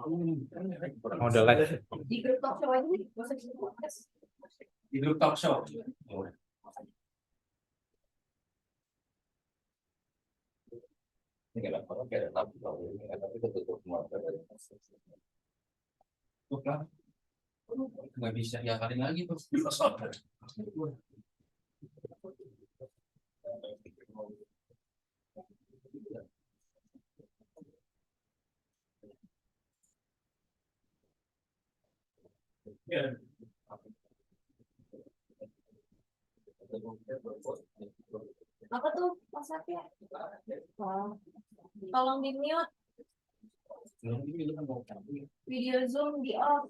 Model live. Di grup talk show aja nih, gak usah di podcast. Di grup talk show. Ini nggak dapat, oke, tapi kalau ini tapi itu tutup semua. Tutup lah. Nggak bisa diakalin lagi tuh. Ya. Apa tuh WhatsApp-nya? Oh. Tolong di mute. Video Zoom di off.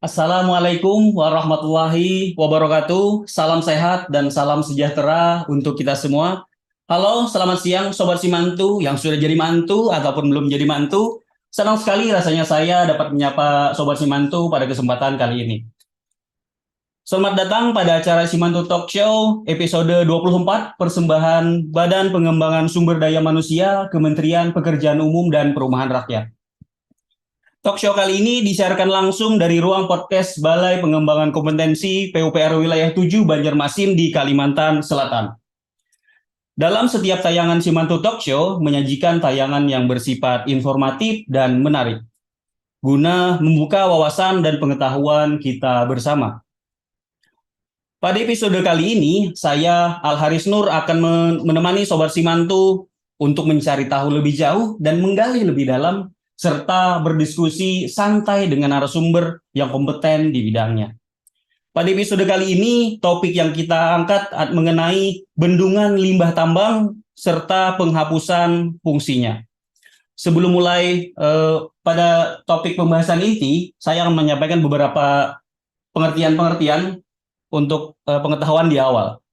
Assalamualaikum warahmatullahi wabarakatuh. Salam sehat dan salam sejahtera untuk kita semua. Halo, selamat siang Sobat Simantu yang sudah jadi mantu ataupun belum jadi mantu. Senang sekali rasanya saya dapat menyapa Sobat Simantu pada kesempatan kali ini. Selamat datang pada acara Simantu Talk Show episode 24 persembahan Badan Pengembangan Sumber Daya Manusia Kementerian Pekerjaan Umum dan Perumahan Rakyat. Talk show kali ini disiarkan langsung dari ruang podcast Balai Pengembangan Kompetensi PUPR Wilayah 7 Banjarmasin di Kalimantan Selatan. Dalam setiap tayangan Simantu Talk Show menyajikan tayangan yang bersifat informatif dan menarik, guna membuka wawasan dan pengetahuan kita bersama. Pada episode kali ini, saya Al-Haris Nur akan menemani Sobat Simantu untuk mencari tahu lebih jauh dan menggali lebih dalam, serta berdiskusi santai dengan narasumber yang kompeten di bidangnya. Pada episode kali ini, topik yang kita angkat mengenai bendungan limbah tambang serta penghapusan fungsinya. Sebelum mulai pada topik pembahasan inti, saya akan menyampaikan beberapa pengertian-pengertian untuk pengetahuan di awal.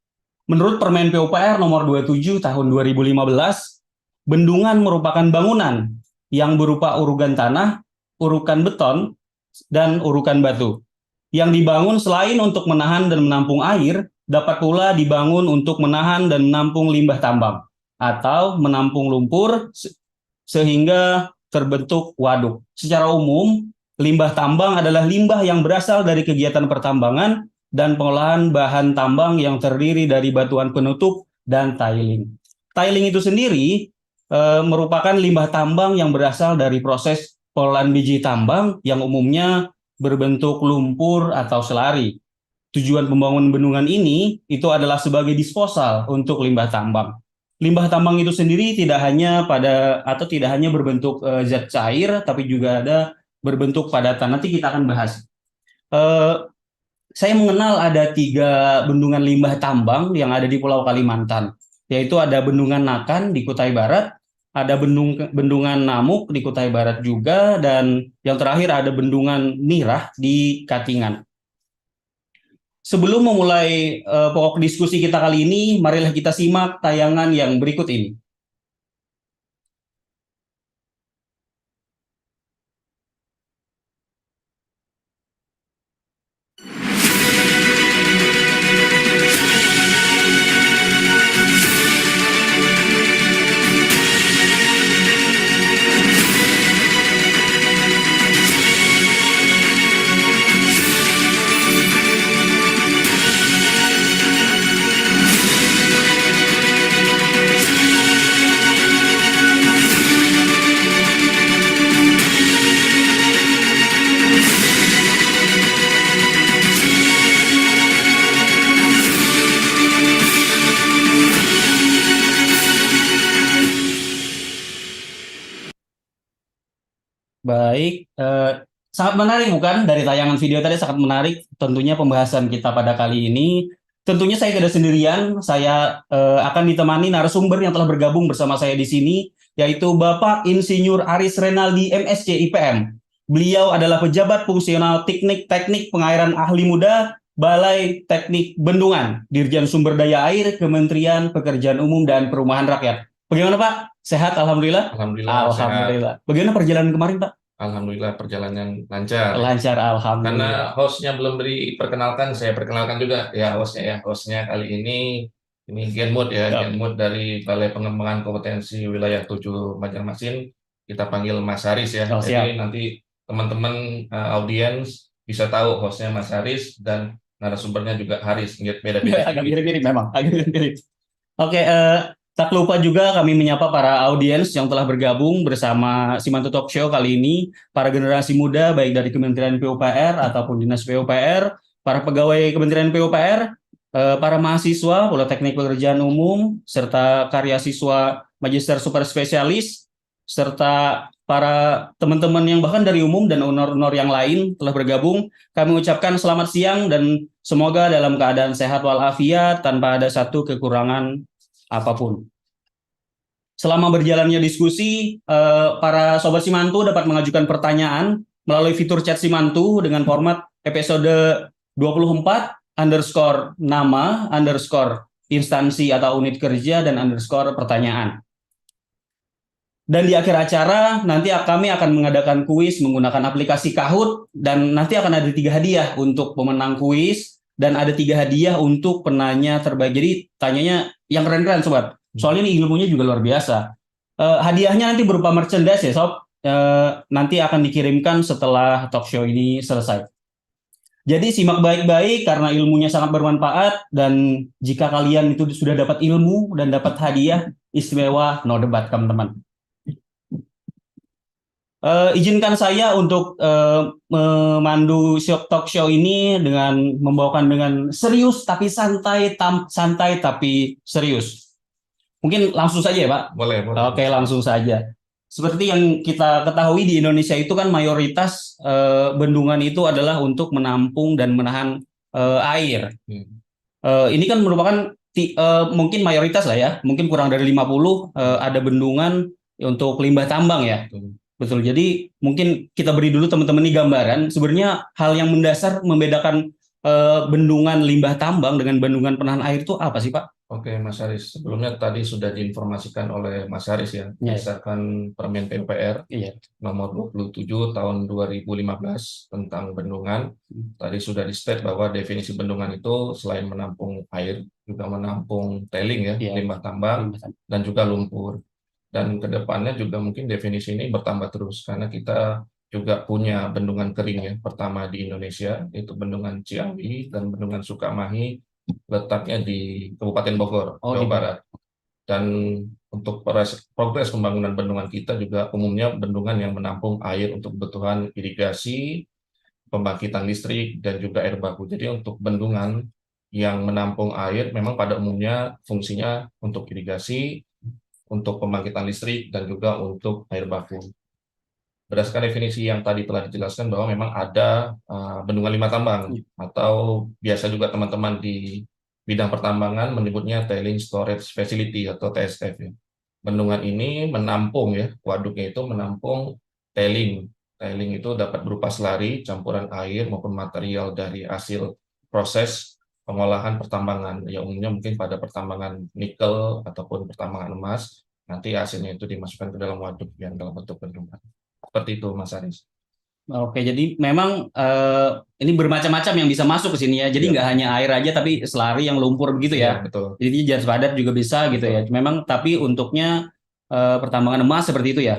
Menurut Permen PUPR nomor 27 tahun 2015, bendungan merupakan bangunan yang berupa urukan tanah, urukan beton, dan urukan batu. Yang dibangun selain untuk menahan dan menampung air, dapat pula dibangun untuk menahan dan menampung limbah tambang, atau menampung lumpur sehingga terbentuk waduk. Secara umum, limbah tambang adalah limbah yang berasal dari kegiatan pertambangan dan pengolahan bahan tambang yang terdiri dari batuan penutup dan tiling. Tiling itu sendiri merupakan limbah tambang yang berasal dari proses pengolahan biji tambang yang umumnya berbentuk lumpur atau selari. Tujuan pembangunan bendungan ini itu adalah sebagai disposal untuk limbah tambang. Limbah tambang itu sendiri tidak hanya berbentuk zat cair, tapi juga ada berbentuk padatan. Nanti kita akan bahas. Saya mengenal ada 3 bendungan limbah tambang yang ada di Pulau Kalimantan, yaitu ada Bendungan Nakan di Kutai Barat, ada Bendungan Namuk di Kutai Barat juga, dan yang terakhir ada Bendungan Nirah di Katingan. Sebelum memulai pokok diskusi kita kali ini, marilah kita simak tayangan yang berikut ini. Baik, sangat menarik bukan? Dari tayangan video tadi sangat menarik. Tentunya pembahasan kita pada kali ini. Tentunya saya tidak sendirian. Saya akan ditemani narasumber yang telah bergabung bersama saya di sini, yaitu Bapak Insinyur Aris Renaldi MSc IPM. Beliau adalah pejabat fungsional teknik pengairan ahli muda Balai Teknik Bendungan, Dirjen Sumber Daya Air, Kementerian Pekerjaan Umum dan Perumahan Rakyat. Bagaimana Pak? Sehat, alhamdulillah. Alhamdulillah. Bagaimana perjalanan kemarin, Pak? Alhamdulillah perjalanan lancar. Lancar, Karena alhamdulillah. hostnya belum diperkenalkan, saya perkenalkan juga ya hostnya ya. Hostnya kali ini Genmut ya, Genmut dari Balai Pengembangan Kompetensi Wilayah 7 Banjarmasin. Kita panggil Mas Haris ya. Jadi nanti teman-teman audiens bisa tahu hostnya Mas Haris dan narasumbernya juga Haris. Beda-beda. Agak mirip-mirip memang, agak mirip. Oke, tak lupa juga kami menyapa para audiens yang telah bergabung bersama Simantu Talk Show kali ini, para generasi muda baik dari Kementerian PUPR ataupun Dinas PUPR, para pegawai Kementerian PUPR, para mahasiswa Politeknik Pekerjaan Umum, serta karya siswa Magister Super Spesialis, serta para teman-teman yang bahkan dari umum dan honor-honor yang lain telah bergabung. Kami ucapkan selamat siang dan semoga dalam keadaan sehat walafiat tanpa ada satu kekurangan apapun. Selama berjalannya diskusi, para Sobat Simantu dapat mengajukan pertanyaan melalui fitur chat Simantu dengan format episode 24 underscore nama underscore instansi atau unit kerja dan underscore pertanyaan. Dan di akhir acara nanti kami akan mengadakan kuis menggunakan aplikasi Kahoot dan nanti akan ada 3 hadiah untuk pemenang kuis dan ada 3 hadiah untuk penanya terbaik. Jadi tanyanya yang keren-keren sobat. Soalnya ini ilmunya juga luar biasa. Hadiahnya nanti berupa merchandise ya sob. Nanti akan dikirimkan setelah talk show ini selesai. Jadi simak baik-baik karena ilmunya sangat bermanfaat dan jika kalian itu sudah dapat ilmu dan dapat hadiah istimewa, no debat teman-teman. Izinkan saya untuk memandu talk show ini dengan membawakan dengan serius tapi santai, santai tapi serius. Mungkin langsung saja ya Pak? Boleh. Oke, langsung saja. Seperti yang kita ketahui di Indonesia itu kan mayoritas bendungan itu adalah untuk menampung dan menahan air. Ini kan merupakan mungkin mayoritas lah ya, mungkin kurang dari 50 ada bendungan untuk limbah tambang ya. Betul. Jadi mungkin kita beri dulu teman-teman ini gambaran. Sebenarnya hal yang mendasar membedakan bendungan limbah tambang dengan bendungan penahan air itu apa sih Pak? Oke, Mas Haris. Sebelumnya tadi sudah diinformasikan oleh Mas Haris ya, berdasarkan Permen PUPR nomor 27 tahun 2015 tentang bendungan. Tadi sudah di-state bahwa definisi bendungan itu selain menampung air, juga menampung tailing ya, limbah tambang, dan juga lumpur. Dan ke depannya juga mungkin definisi ini bertambah terus, karena kita juga punya bendungan kering ya, pertama di Indonesia, yaitu Bendungan Ciawi dan Bendungan Sukamahi, letaknya di Kabupaten Bogor, Jawa Barat. Dan untuk progres pembangunan bendungan kita juga umumnya bendungan yang menampung air untuk kebutuhan irigasi, pembangkitan listrik, dan juga air baku. Jadi untuk bendungan yang menampung air memang pada umumnya fungsinya untuk irigasi, untuk pembangkitan listrik, dan juga untuk air baku. Berdasarkan definisi yang tadi telah dijelaskan bahwa memang ada bendungan limbah tambang atau biasa juga teman-teman di bidang pertambangan menyebutnya Tailing Storage Facility atau TSF. Ya. Bendungan ini menampung ya, waduknya itu menampung tailing. Tailing itu dapat berupa slari, campuran air maupun material dari hasil proses pengolahan pertambangan. Ya umumnya mungkin pada pertambangan nikel ataupun pertambangan emas, nanti hasilnya itu dimasukkan ke dalam waduk yang dalam bentuk bendungan. Seperti itu, Mas Haris. Oke, jadi memang ini bermacam-macam yang bisa masuk ke sini ya. Jadi nggak hanya air aja, tapi selari yang lumpur begitu ya. Betul. Jadi jas padat juga bisa gitu ya. Memang tapi untuknya pertambangan emas seperti itu ya.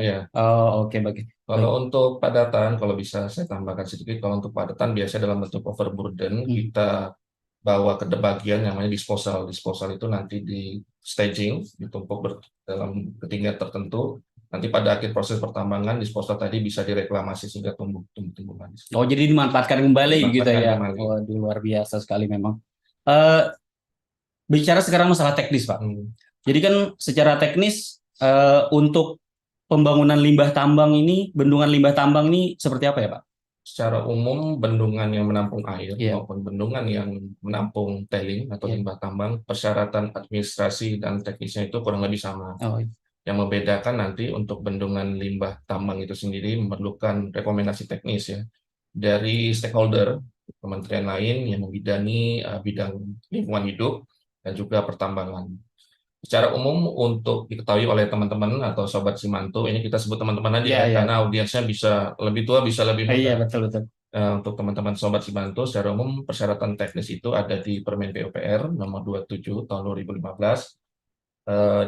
Oke, baik. Kalau untuk padatan, kalau bisa saya tambahkan sedikit, kalau untuk padatan biasanya dalam bentuk overburden kita bawa ke bagian yang namanya disposal. Disposal itu nanti di staging, ditumpuk dalam ketinggian tertentu. Nanti pada akhir proses pertambangan disposal tadi bisa direklamasi sehingga tumbuh manis. Oh, jadi dimanfaatkan kembali gitu ya. Oh, luar biasa sekali memang. Bicara sekarang masalah teknis, Pak. Jadi kan secara teknis untuk pembangunan limbah tambang ini, bendungan limbah tambang ini seperti apa ya, Pak? Secara umum bendungan yang menampung air maupun bendungan yang menampung tailing atau limbah tambang, persyaratan administrasi dan teknisnya itu kurang lebih sama. Yang membedakan nanti untuk bendungan limbah tambang itu sendiri memerlukan rekomendasi teknis ya dari stakeholder kementerian lain yang membidangi bidang lingkungan hidup dan juga pertambangan. Secara umum untuk diketahui oleh teman-teman atau sobat Simantu, ini kita sebut teman-teman aja karena audiensnya bisa lebih tua, bisa lebih muda. Iya, betul. Untuk teman-teman sobat Simantu, secara umum persyaratan teknis itu ada di Permen PUPR nomor 27 tahun 2015.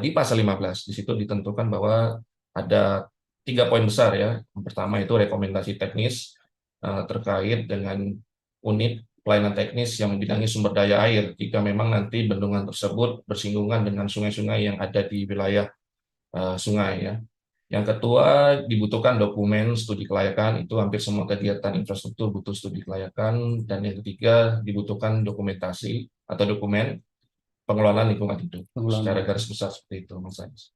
Di pasal 15 di situ ditentukan bahwa ada 3 poin besar ya. Yang pertama itu rekomendasi teknis terkait dengan unit pelayanan teknis yang membidangi sumber daya air jika memang nanti bendungan tersebut bersinggungan dengan sungai-sungai yang ada di wilayah sungai ya. Yang kedua dibutuhkan dokumen studi kelayakan, itu hampir semua kegiatan infrastruktur butuh studi kelayakan, dan yang ketiga dibutuhkan dokumentasi atau dokumen pengelolaan lingkungan hidup. Secara garis besar seperti itu, Mas Anies.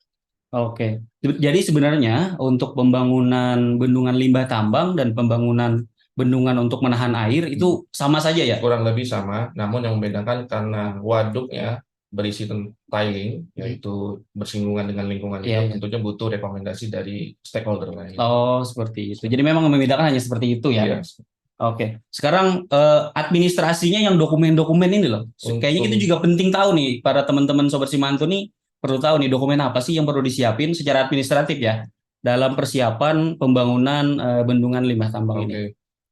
Oke, jadi sebenarnya untuk pembangunan bendungan limbah tambang dan pembangunan bendungan untuk menahan air itu sama saja ya? Kurang lebih sama, namun yang membedakan karena waduknya berisi tiling, yaitu bersinggungan dengan lingkungan Iya, hidup, iya. tentunya butuh rekomendasi dari stakeholder lain. Oh, seperti itu. Jadi memang membedakan hanya seperti itu ya. Iya. Oke. Sekarang administrasinya yang dokumen-dokumen ini loh. Kayaknya itu Untuk juga penting tahu nih para teman-teman Sobat Simantu nih perlu tahu nih dokumen apa sih yang perlu disiapin secara administratif ya dalam persiapan pembangunan bendungan limbah tambang ini. Oke.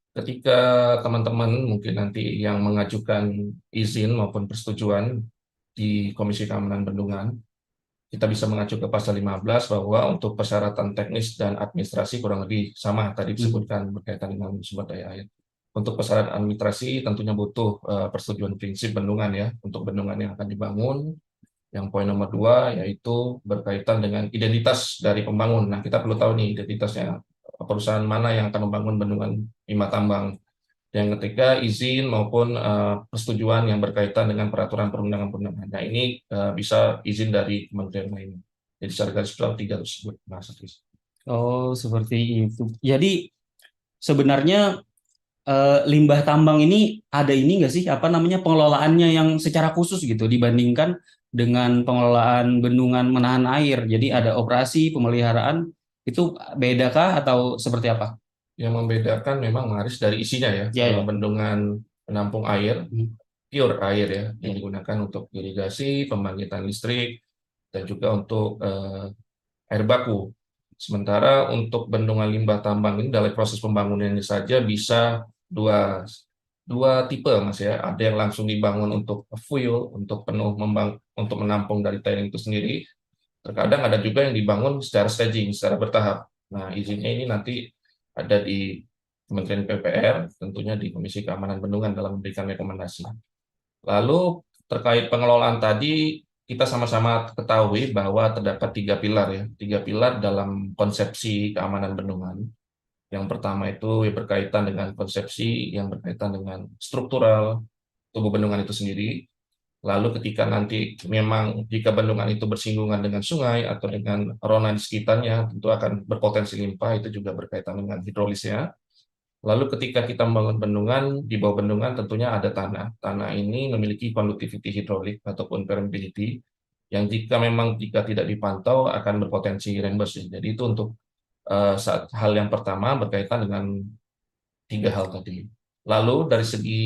Ketika teman-teman mungkin nanti yang mengajukan izin maupun persetujuan di Komisi Keamanan Bendungan, kita bisa mengacu ke pasal 15 bahwa untuk persyaratan teknis dan administrasi kurang lebih sama tadi disebutkan berkaitan dengan sumber daya air. Untuk persyaratan administrasi tentunya butuh persetujuan prinsip bendungan ya untuk bendungan yang akan dibangun. Yang poin nomor 2 yaitu berkaitan dengan identitas dari pembangun. Nah, kita perlu tahu nih identitasnya perusahaan mana yang akan membangun bendungan limbah tambang. Yang ketiga, izin maupun persetujuan yang berkaitan dengan peraturan perundang-undangan. Nah, ini bisa izin dari kementerian lain. Jadi secara garis besar 3 tersebut, Mas Atris. Oh, seperti itu. Jadi sebenarnya limbah tambang ini ada ini nggak sih apa namanya pengelolaannya yang secara khusus gitu dibandingkan dengan pengelolaan bendungan menahan air. Jadi ada operasi pemeliharaan itu bedakah atau seperti apa? Yang membedakan memang Maris dari isinya ya. Ya, Kalau ya. bendungan penampung air, pure air ya, yang Ya. digunakan untuk irigasi, pembangkitan listrik, dan juga untuk air baku. Sementara untuk bendungan limbah tambang ini dalam proses pembangunannya saja bisa dua tipe Mas ya. Ada yang langsung dibangun untuk fuel, untuk penuh untuk menampung dari tailing itu sendiri. Terkadang ada juga yang dibangun secara staging, secara bertahap. Nah, izinnya ini nanti ada di Kementerian PUPR, tentunya di Komisi Keamanan Bendungan dalam memberikan rekomendasi. Lalu terkait pengelolaan tadi, kita sama-sama ketahui bahwa terdapat 3 pilar ya, 3 pilar dalam konsepsi keamanan bendungan. Yang pertama itu berkaitan dengan konsepsi yang berkaitan dengan struktural tubuh bendungan itu sendiri. Lalu ketika nanti memang jika bendungan itu bersinggungan dengan sungai atau dengan rona di sekitarnya, tentu akan berpotensi limpah, itu juga berkaitan dengan hidrolisnya. Lalu ketika kita membangun bendungan, di bawah bendungan tentunya ada tanah. Tanah ini memiliki conductivity hidrolik ataupun permeability, yang jika tidak dipantau akan berpotensi rembes. Jadi itu untuk hal yang pertama berkaitan dengan 3 hal tadi. Lalu dari segi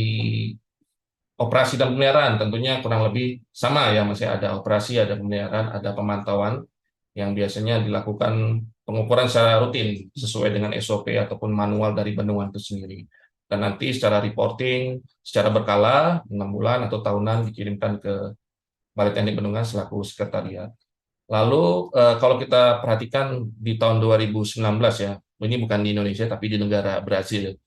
operasi dan pemeliharaan tentunya kurang lebih sama ya, masih ada operasi, ada pemeliharaan, ada pemantauan yang biasanya dilakukan pengukuran secara rutin sesuai dengan SOP ataupun manual dari bendungan itu sendiri. Dan nanti secara reporting, secara berkala 6 bulan atau tahunan dikirimkan ke Balai Teknik Bendungan selaku sekretariat. Lalu kalau kita perhatikan di tahun 2019 ya, ini bukan di Indonesia tapi di negara Brazil.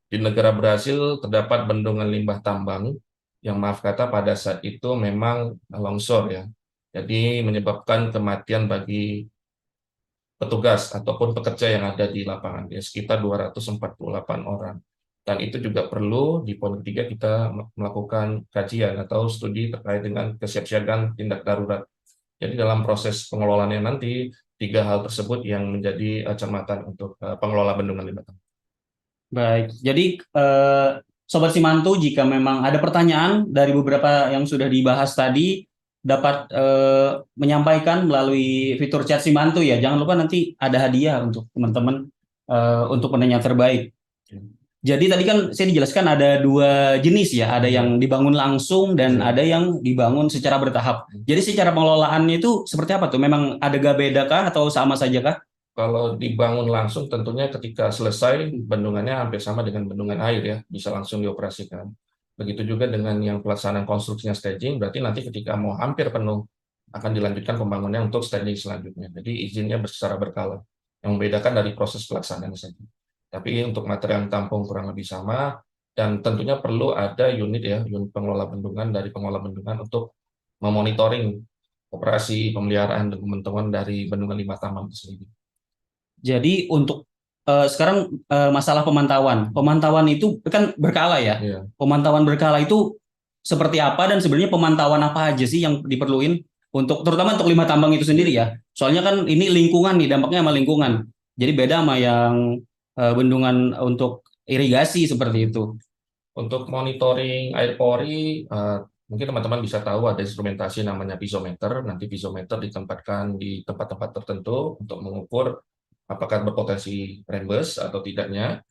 Di negara Brazil terdapat bendungan limbah tambang yang maaf kata pada saat itu memang longsor ya. Jadi menyebabkan kematian bagi petugas ataupun pekerja yang ada di lapangan, ya sekitar 248 orang. Dan itu juga perlu di poin ketiga kita melakukan kajian atau studi terkait dengan kesiapsiagaan tindak darurat. Jadi dalam proses pengelolaannya nanti 3 hal tersebut yang menjadi catatan untuk pengelola bendungan limbah tambang. Baik, jadi Sobat Simantu, jika memang ada pertanyaan dari beberapa yang sudah dibahas tadi, dapat menyampaikan melalui fitur chat Simantu ya. Jangan lupa nanti ada hadiah untuk teman-teman untuk penanya terbaik. Jadi tadi kan saya dijelaskan ada 2 jenis ya, ada yang dibangun langsung dan ada yang dibangun secara bertahap. Jadi secara pengelolaannya itu seperti apa tuh? Memang ada beda kah atau sama saja kah? Kalau dibangun langsung tentunya ketika selesai bendungannya hampir sama dengan bendungan air ya, bisa langsung dioperasikan. Begitu juga dengan yang pelaksanaan konstruksinya staging, berarti nanti ketika mau hampir penuh akan dilanjutkan pembangunannya untuk staging selanjutnya. Jadi izinnya secara berkala. Yang membedakan dari proses pelaksanaan saja. Tapi untuk material yang tampung kurang lebih sama, dan tentunya perlu ada unit pengelola bendungan dari pengelola bendungan untuk memonitoring operasi pemeliharaan dan pemantauan dari bendungan limbah tambang itu sendiri. Jadi untuk sekarang masalah pemantauan itu kan berkala ya. Iya. Pemantauan berkala itu seperti apa dan sebenarnya pemantauan apa aja sih yang diperluin terutama untuk limbah tambang itu sendiri ya. Soalnya kan ini lingkungan nih, dampaknya sama lingkungan. Jadi beda sama yang bendungan untuk irigasi seperti itu. Untuk monitoring air pori, mungkin teman-teman bisa tahu ada instrumentasi namanya piezometer. Nanti piezometer ditempatkan di tempat-tempat tertentu untuk mengukur apakah berpotensi rembes atau tidaknya.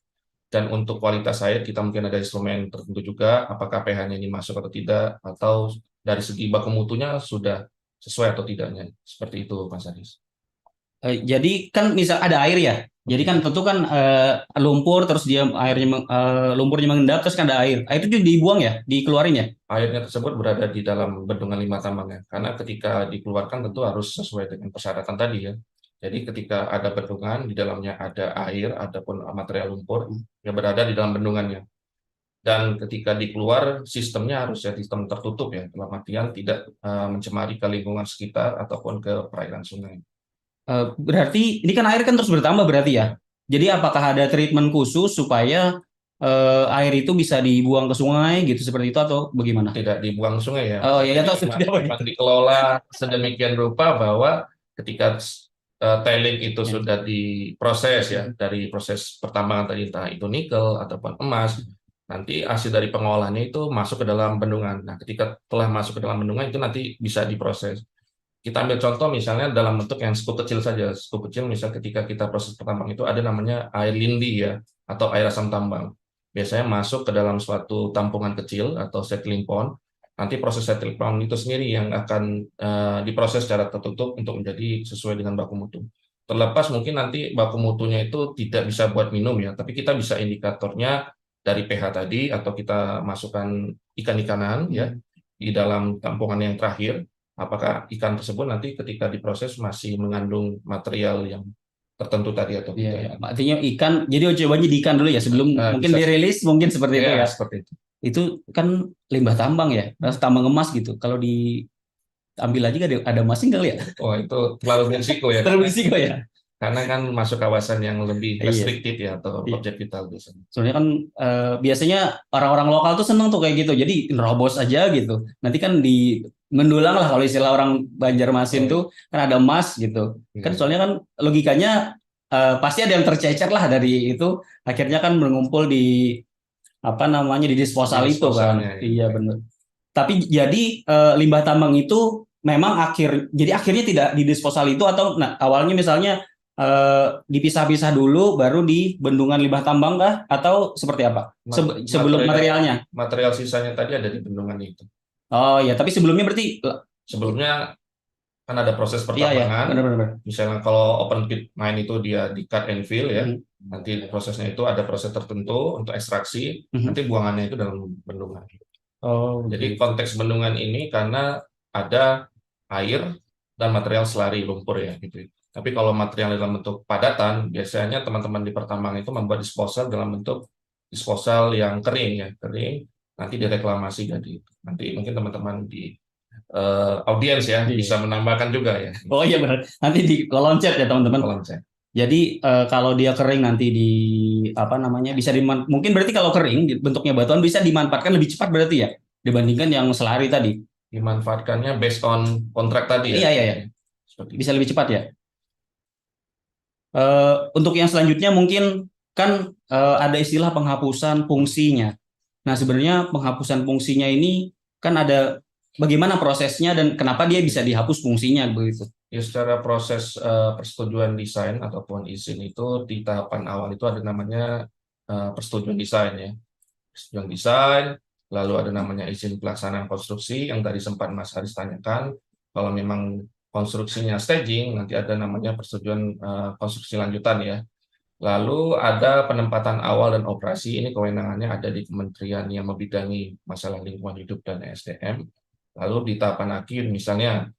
Dan untuk kualitas air kita mungkin ada instrumen tertentu juga, apakah pH-nya ini masuk atau tidak, atau dari segi baku mutunya sudah sesuai atau tidaknya. Seperti itu, Mas Aris. Jadi kan misal ada air ya. Jadi kan tentu kan lumpur terus dia lumpurnya mengendap terus kan ada air. Air itu juga dibuang ya, dikeluarin ya. Airnya tersebut berada di dalam bendungan limbah tambangnya, karena ketika dikeluarkan tentu harus sesuai dengan persyaratan tadi ya. Jadi ketika ada bendungan, di dalamnya ada air, ataupun material lumpur yang berada di dalam bendungannya. Dan ketika dikeluar, sistemnya harus ya sistem tertutup ya, dalam artian tidak mencemari ke lingkungan sekitar ataupun ke perairan sungai. Berarti ini kan air kan terus bertambah berarti ya. Jadi apakah ada treatment khusus supaya air itu bisa dibuang ke sungai gitu seperti itu atau bagaimana? Tidak dibuang sungai ya. Oh ya, tahu seperti apa Memang dikelola sedemikian rupa bahwa ketika tailing itu sudah diproses ya, dari proses pertambangan tadi entah itu nikel ataupun emas, nanti hasil dari pengolahannya itu masuk ke dalam bendungan. Nah, ketika telah masuk ke dalam bendungan itu nanti bisa diproses. Kita ambil contoh misalnya dalam bentuk yang skup kecil saja. Skup kecil misalnya ketika kita proses pertambang itu ada namanya air lindi ya, atau air asam tambang. Biasanya masuk ke dalam suatu tampungan kecil atau settling pond. Nanti proses settling pond itu sendiri yang akan diproses secara tertutup untuk menjadi sesuai dengan baku mutu. Terlepas mungkin nanti baku mutunya itu tidak bisa buat minum ya, tapi kita bisa indikatornya dari pH tadi, atau kita masukkan ikan-ikanan ya di dalam tampungan yang terakhir. Apakah ikan tersebut nanti ketika diproses masih mengandung material yang tertentu tadi atau tidak. Iya, artinya ikan, jadi cobanya di ikan dulu ya sebelum mungkin dirilis mungkin seperti itu ya. Seperti itu. Itu kan limbah tambang ya, tambang emas gitu. Kalau diambil aja ada emasnya kali ya? Oh, itu terlalu berisiko ya. Terlalu berisiko ya. Karena kan masuk kawasan yang lebih restricted ya, atau Iya. objek vital biasanya. Soalnya kan biasanya orang-orang lokal tuh seneng tuh kayak gitu. Jadi nerobos aja gitu. Nanti kan di mendulang lah kalau istilah orang Banjarmasin tuh kan ada emas gitu. Kan soalnya kan logikanya pasti ada yang tercecer lah dari itu. Akhirnya kan mengumpul di apa namanya di disposal itu kan. Iya benar. Tapi jadi limbah tambang itu memang jadi akhirnya tidak di disposal itu atau awalnya misalnya dipisah-pisah dulu baru di bendungan limbah tambang kah atau seperti apa? Sebelum materialnya. Material sisanya tadi ada di bendungan itu. Oh ya, tapi sebelumnya berarti sebelumnya kan ada proses Iya, pertambangan. benar. Misalnya kalau open pit mine itu dia di cut and fill ya. Nanti prosesnya itu ada proses tertentu untuk ekstraksi, nanti buangannya itu dalam bendungan. Oh. Jadi konteks bendungan ini karena ada air dan material selari lumpur ya gitu. Tapi kalau material dalam bentuk padatan, biasanya teman-teman di pertambangan itu membuat disposal dalam bentuk disposal yang kering ya, kering. Nanti direklamasi jadi. Nanti mungkin teman-teman di audiens ya bisa menambahkan juga ya. Oh iya benar. Nanti di kolom chat ya teman-teman. Kolom chat. Jadi kalau dia kering nanti di apa namanya bisa mungkin berarti kalau kering bentuknya batuan bisa dimanfaatkan lebih cepat berarti ya dibandingkan yang selari tadi. Dimanfaatkannya based on kontrak tadi Iya. ya. Bisa lebih cepat ya. Untuk yang selanjutnya mungkin kan ada istilah penghapusan fungsinya. Nah sebenarnya penghapusan fungsinya ini kan ada bagaimana prosesnya dan kenapa dia bisa dihapus fungsinya begitu? Ya, secara proses persetujuan desain ataupun izin itu di tahapan awal itu ada namanya persetujuan desain ya. Persetujuan desain, lalu ada namanya izin pelaksanaan konstruksi yang tadi sempat Mas Haris tanyakan. Kalau memang konstruksinya staging, nanti ada namanya persetujuan konstruksi lanjutan ya. Lalu ada penempatan awal dan operasi, ini kewenangannya ada di kementerian yang membidangi masalah lingkungan hidup dan SDM. Lalu di tahapan akhir misalnya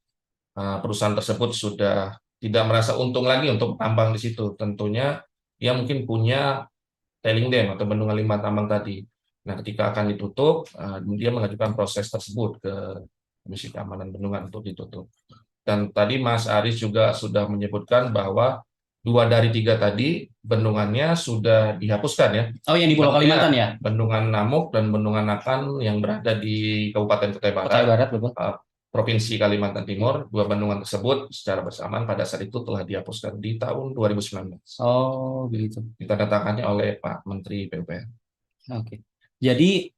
perusahaan tersebut sudah tidak merasa untung lagi untuk tambang di situ, tentunya dia mungkin punya tailing dam atau bendungan limbah tambang tadi. Nah, ketika akan ditutup, dia mengajukan proses tersebut ke Komisi Keamanan Bendungan untuk ditutup. Dan tadi Mas Aris juga sudah menyebutkan bahwa 2 dari 3 tadi bendungannya sudah dihapuskan ya. Oh, yang di Pulau Kalimantan ya? Bendungan Namuk dan Bendungan Nakan yang berada di Kabupaten Kutai Barat, betul. Provinsi Kalimantan Timur, 2 bendungan tersebut secara bersamaan pada saat itu telah dihapuskan di tahun 2019. Oh, begitu. Ditandatangani oleh Pak Menteri PUPR. Oke. Jadi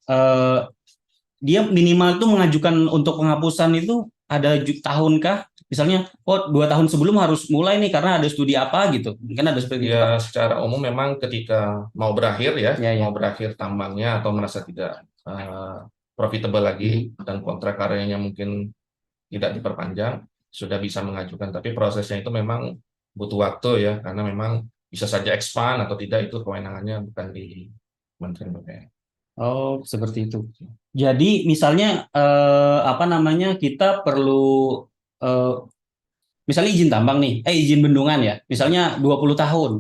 dia minimal itu mengajukan untuk penghapusan itu ada tahunkah? Misalnya, oh 2 tahun sebelum harus mulai nih karena ada studi apa gitu. Mungkin ada seperti itu, Pak. Ya, secara umum memang ketika mau berakhir ya, Ya, ya. mau berakhir tambangnya atau merasa tidak profitable lagi dan kontrak karyanya mungkin tidak diperpanjang, sudah bisa mengajukan. Tapi prosesnya itu memang butuh waktu ya, karena memang bisa saja expand atau tidak itu kewenangannya bukan di Kementerian PUPR. Oh, seperti itu. Jadi misalnya apa namanya kita perlu eh, misalnya izin tambang nih, izin bendungan ya, misalnya 20 tahun.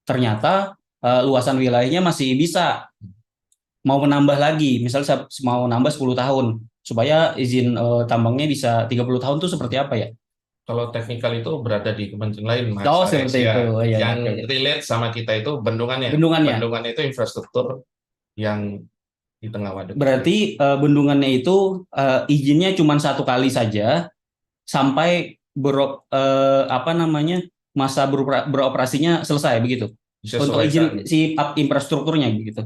Ternyata luasan wilayahnya masih bisa mau menambah lagi, misalnya mau nambah 10 tahun supaya izin tambangnya bisa 30 tahun tuh seperti apa ya? Kalau teknikal itu berada di kementerian lain, Mas Oh, Ares seperti itu. ya. Oh, iya, iya, Yang oke, oke. relate sama kita itu bendungannya. Bendungannya. Bendungan itu infrastruktur yang di tengah waduk. Berarti bendungannya itu izinnya cuma 1 kali saja sampai apa namanya masa beroperasinya selesai begitu. Untuk Disesuaikan. izin si infrastrukturnya begitu.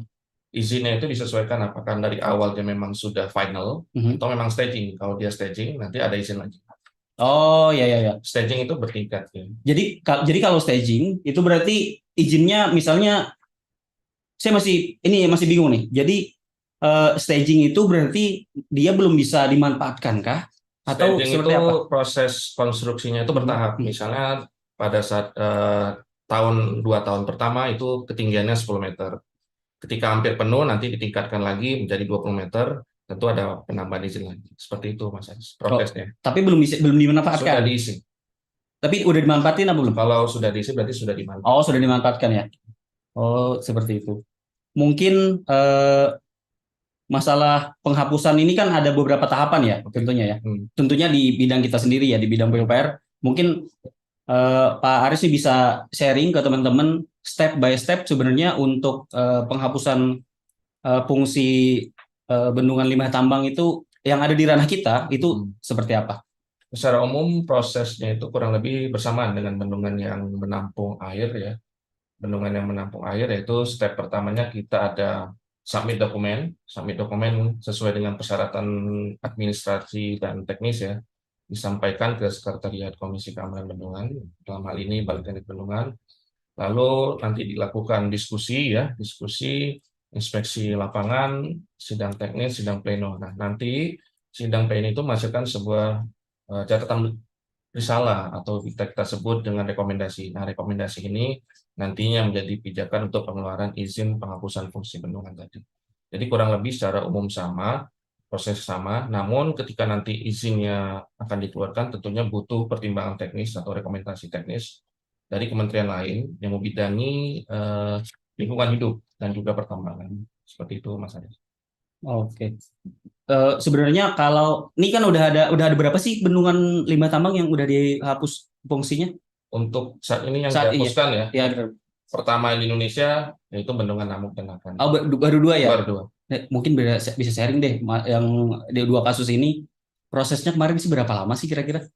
Izinnya itu disesuaikan apakah dari awal dia memang sudah final atau memang staging. Kalau dia staging nanti ada izin lagi. Oh, ya, ya, ya. Staging itu bertingkat ya. Jadi kalau staging itu berarti izinnya misalnya saya masih bingung nih. Jadi staging itu berarti dia belum bisa dimanfaatkan kah? Atau Staging seperti itu apa? proses konstruksinya itu bertahap. Misalnya pada saat 2 tahun pertama itu ketinggiannya 10 meter. Ketika hampir penuh nanti ditingkatkan lagi menjadi 20 meter, tentu ada penambahan izin lagi. Seperti itu Mas Aris, prosesnya. Tapi belum dimanfaatkan. Sudah diisi. Tapi udah dimanfaatin apa belum? Kalau sudah diisi berarti sudah dimanfaatkan. Oh, sudah dimanfaatkan ya. Oh, seperti itu. Mungkin masalah penghapusan ini kan ada beberapa tahapan ya, tentunya ya. Tentunya di bidang kita sendiri ya, di bidang PUPR. Mungkin Pak Aris sih bisa sharing ke teman-teman step by step sebenarnya untuk penghapusan fungsi bendungan limbah tambang itu yang ada di ranah kita itu seperti apa? Secara umum prosesnya itu kurang lebih bersamaan dengan bendungan yang menampung air ya. Bendungan yang menampung air yaitu step pertamanya kita ada submit dokumen sesuai dengan persyaratan administrasi dan teknis ya, disampaikan ke Sekretariat Komisi Keamanan Bendungan, dalam hal ini Balik Teknik Bendungan. Lalu nanti dilakukan diskusi ya, inspeksi lapangan, sidang teknis, sidang pleno. Nah, nanti sidang pleno itu menghasilkan sebuah catatan risalah atau kita sebut dengan rekomendasi. Nah, rekomendasi ini nantinya menjadi pijakan untuk pengeluaran izin penghapusan fungsi bendungan tadi. Jadi kurang lebih secara umum sama, proses sama, namun ketika nanti izinnya akan dikeluarkan tentunya butuh pertimbangan teknis atau rekomendasi teknis dari kementerian lain yang membidangi lingkungan hidup dan juga pertambangan. Seperti itu Mas Adi. Oke. Sebenarnya kalau ini kan udah ada berapa sih bendungan limbah tambang yang udah dihapus fungsinya? Untuk saat ini yang Saat dihapuskan ya. Ya, pertama di Indonesia yaitu Bendungan Namuk dan Akan. Oh, baru 2 ya? Baru 2. Mungkin bisa sharing deh yang di 2 kasus ini prosesnya kemarin sih berapa lama sih kira-kira?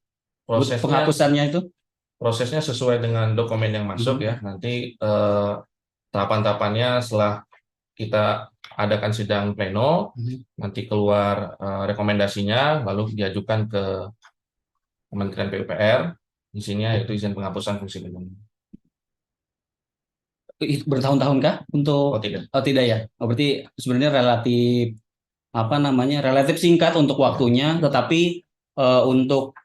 Penghapusannya itu? Prosesnya sesuai dengan dokumen yang masuk ya. Nanti tahapan-tahapannya setelah kita adakan sidang pleno, nanti keluar rekomendasinya, lalu diajukan ke Kementerian PUPR, isinya yaitu izin penghapusan fungsi bendungan. Bertahun-tahun kah untuk? Oh tidak. Oh tidak ya. Oh, berarti sebenarnya relatif singkat untuk waktunya, tetapi untuk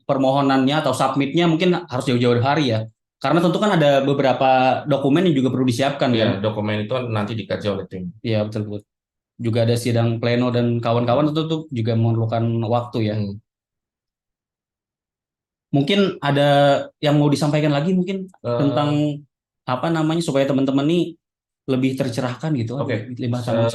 permohonannya atau submitnya mungkin harus jauh-jauh hari ya. Karena tentu kan ada beberapa dokumen yang juga perlu disiapkan kan. Dokumen itu nanti dikaji oleh tim. Iya betul. Juga ada sidang pleno dan kawan-kawan tentu juga memerlukan waktu ya. Mungkin ada yang mau disampaikan lagi mungkin tentang apa namanya supaya teman-teman ini lebih tercerahkan gitu. Oke.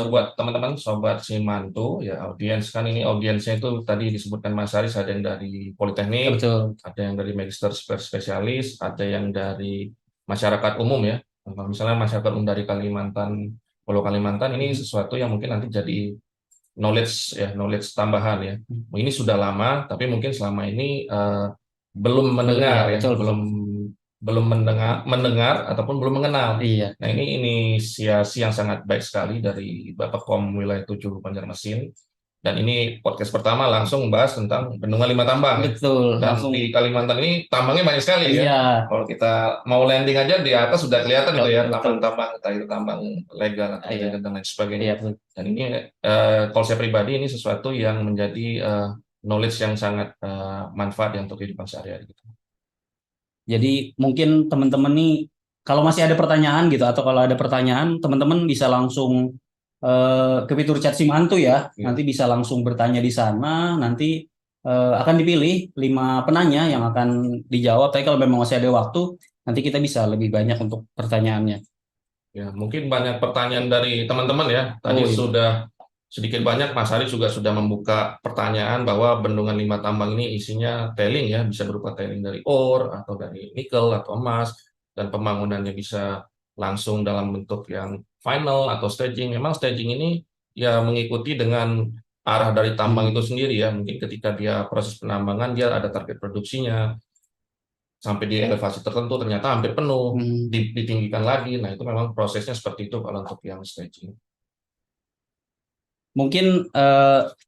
Buat teman-teman sobat Simantu ya, audiens kan ini audiensnya itu tadi disebutkan Mas Aris, ada yang dari Politeknik, ada yang dari magister spesialis, ada yang dari masyarakat umum ya. Kalau misalnya masyarakat umum dari Kalimantan, Pulau Kalimantan ini sesuatu yang mungkin nanti jadi knowledge tambahan ya. Ini sudah lama tapi mungkin selama ini belum mendengar ya, belum mendengar ataupun belum mengenal. Iya, Nah, ini inisiasi yang sangat baik sekali dari Bapak Kom Wilayah 7 Banjarmasin. Dan ini podcast pertama langsung membahas tentang bendungan lima tambang ya. betul. Dan Langsung, di Kalimantan ini tambangnya banyak sekali ya. iya, Kalau kita mau landing aja di atas sudah kelihatan itu ya, betul. tambang-tambang, entah itu tambang legal atau Iya, ilegal dan lain sebagainya. iya, betul. Dan ini kalau saya pribadi ini sesuatu yang menjadi knowledge yang sangat manfaat ya untuk kehidupan sehari-hari gitu. Jadi mungkin teman-teman nih kalau masih ada pertanyaan gitu atau kalau ada pertanyaan teman-teman bisa langsung ke fitur chat Simantu ya. Iya. Nanti bisa langsung bertanya di sana. Nanti akan dipilih 5 penanya yang akan dijawab. Tapi kalau memang masih ada waktu, nanti kita bisa lebih banyak untuk pertanyaannya. Ya, mungkin banyak pertanyaan dari teman-teman ya. Tadi Oh, iya. sudah sedikit banyak Mas Ari juga sudah membuka pertanyaan bahwa bendungan lima tambang ini isinya tailing ya, bisa berupa tailing dari ore atau dari nikel atau emas, dan pembangunannya bisa langsung dalam bentuk yang final atau staging. Memang staging ini ya mengikuti dengan arah dari tambang itu sendiri ya. Mungkin ketika dia proses penambangan dia ada target produksinya, sampai di elevasi tertentu ternyata hampir penuh, ditinggikan lagi. Nah, itu memang prosesnya seperti itu kalau untuk yang staging. Mungkin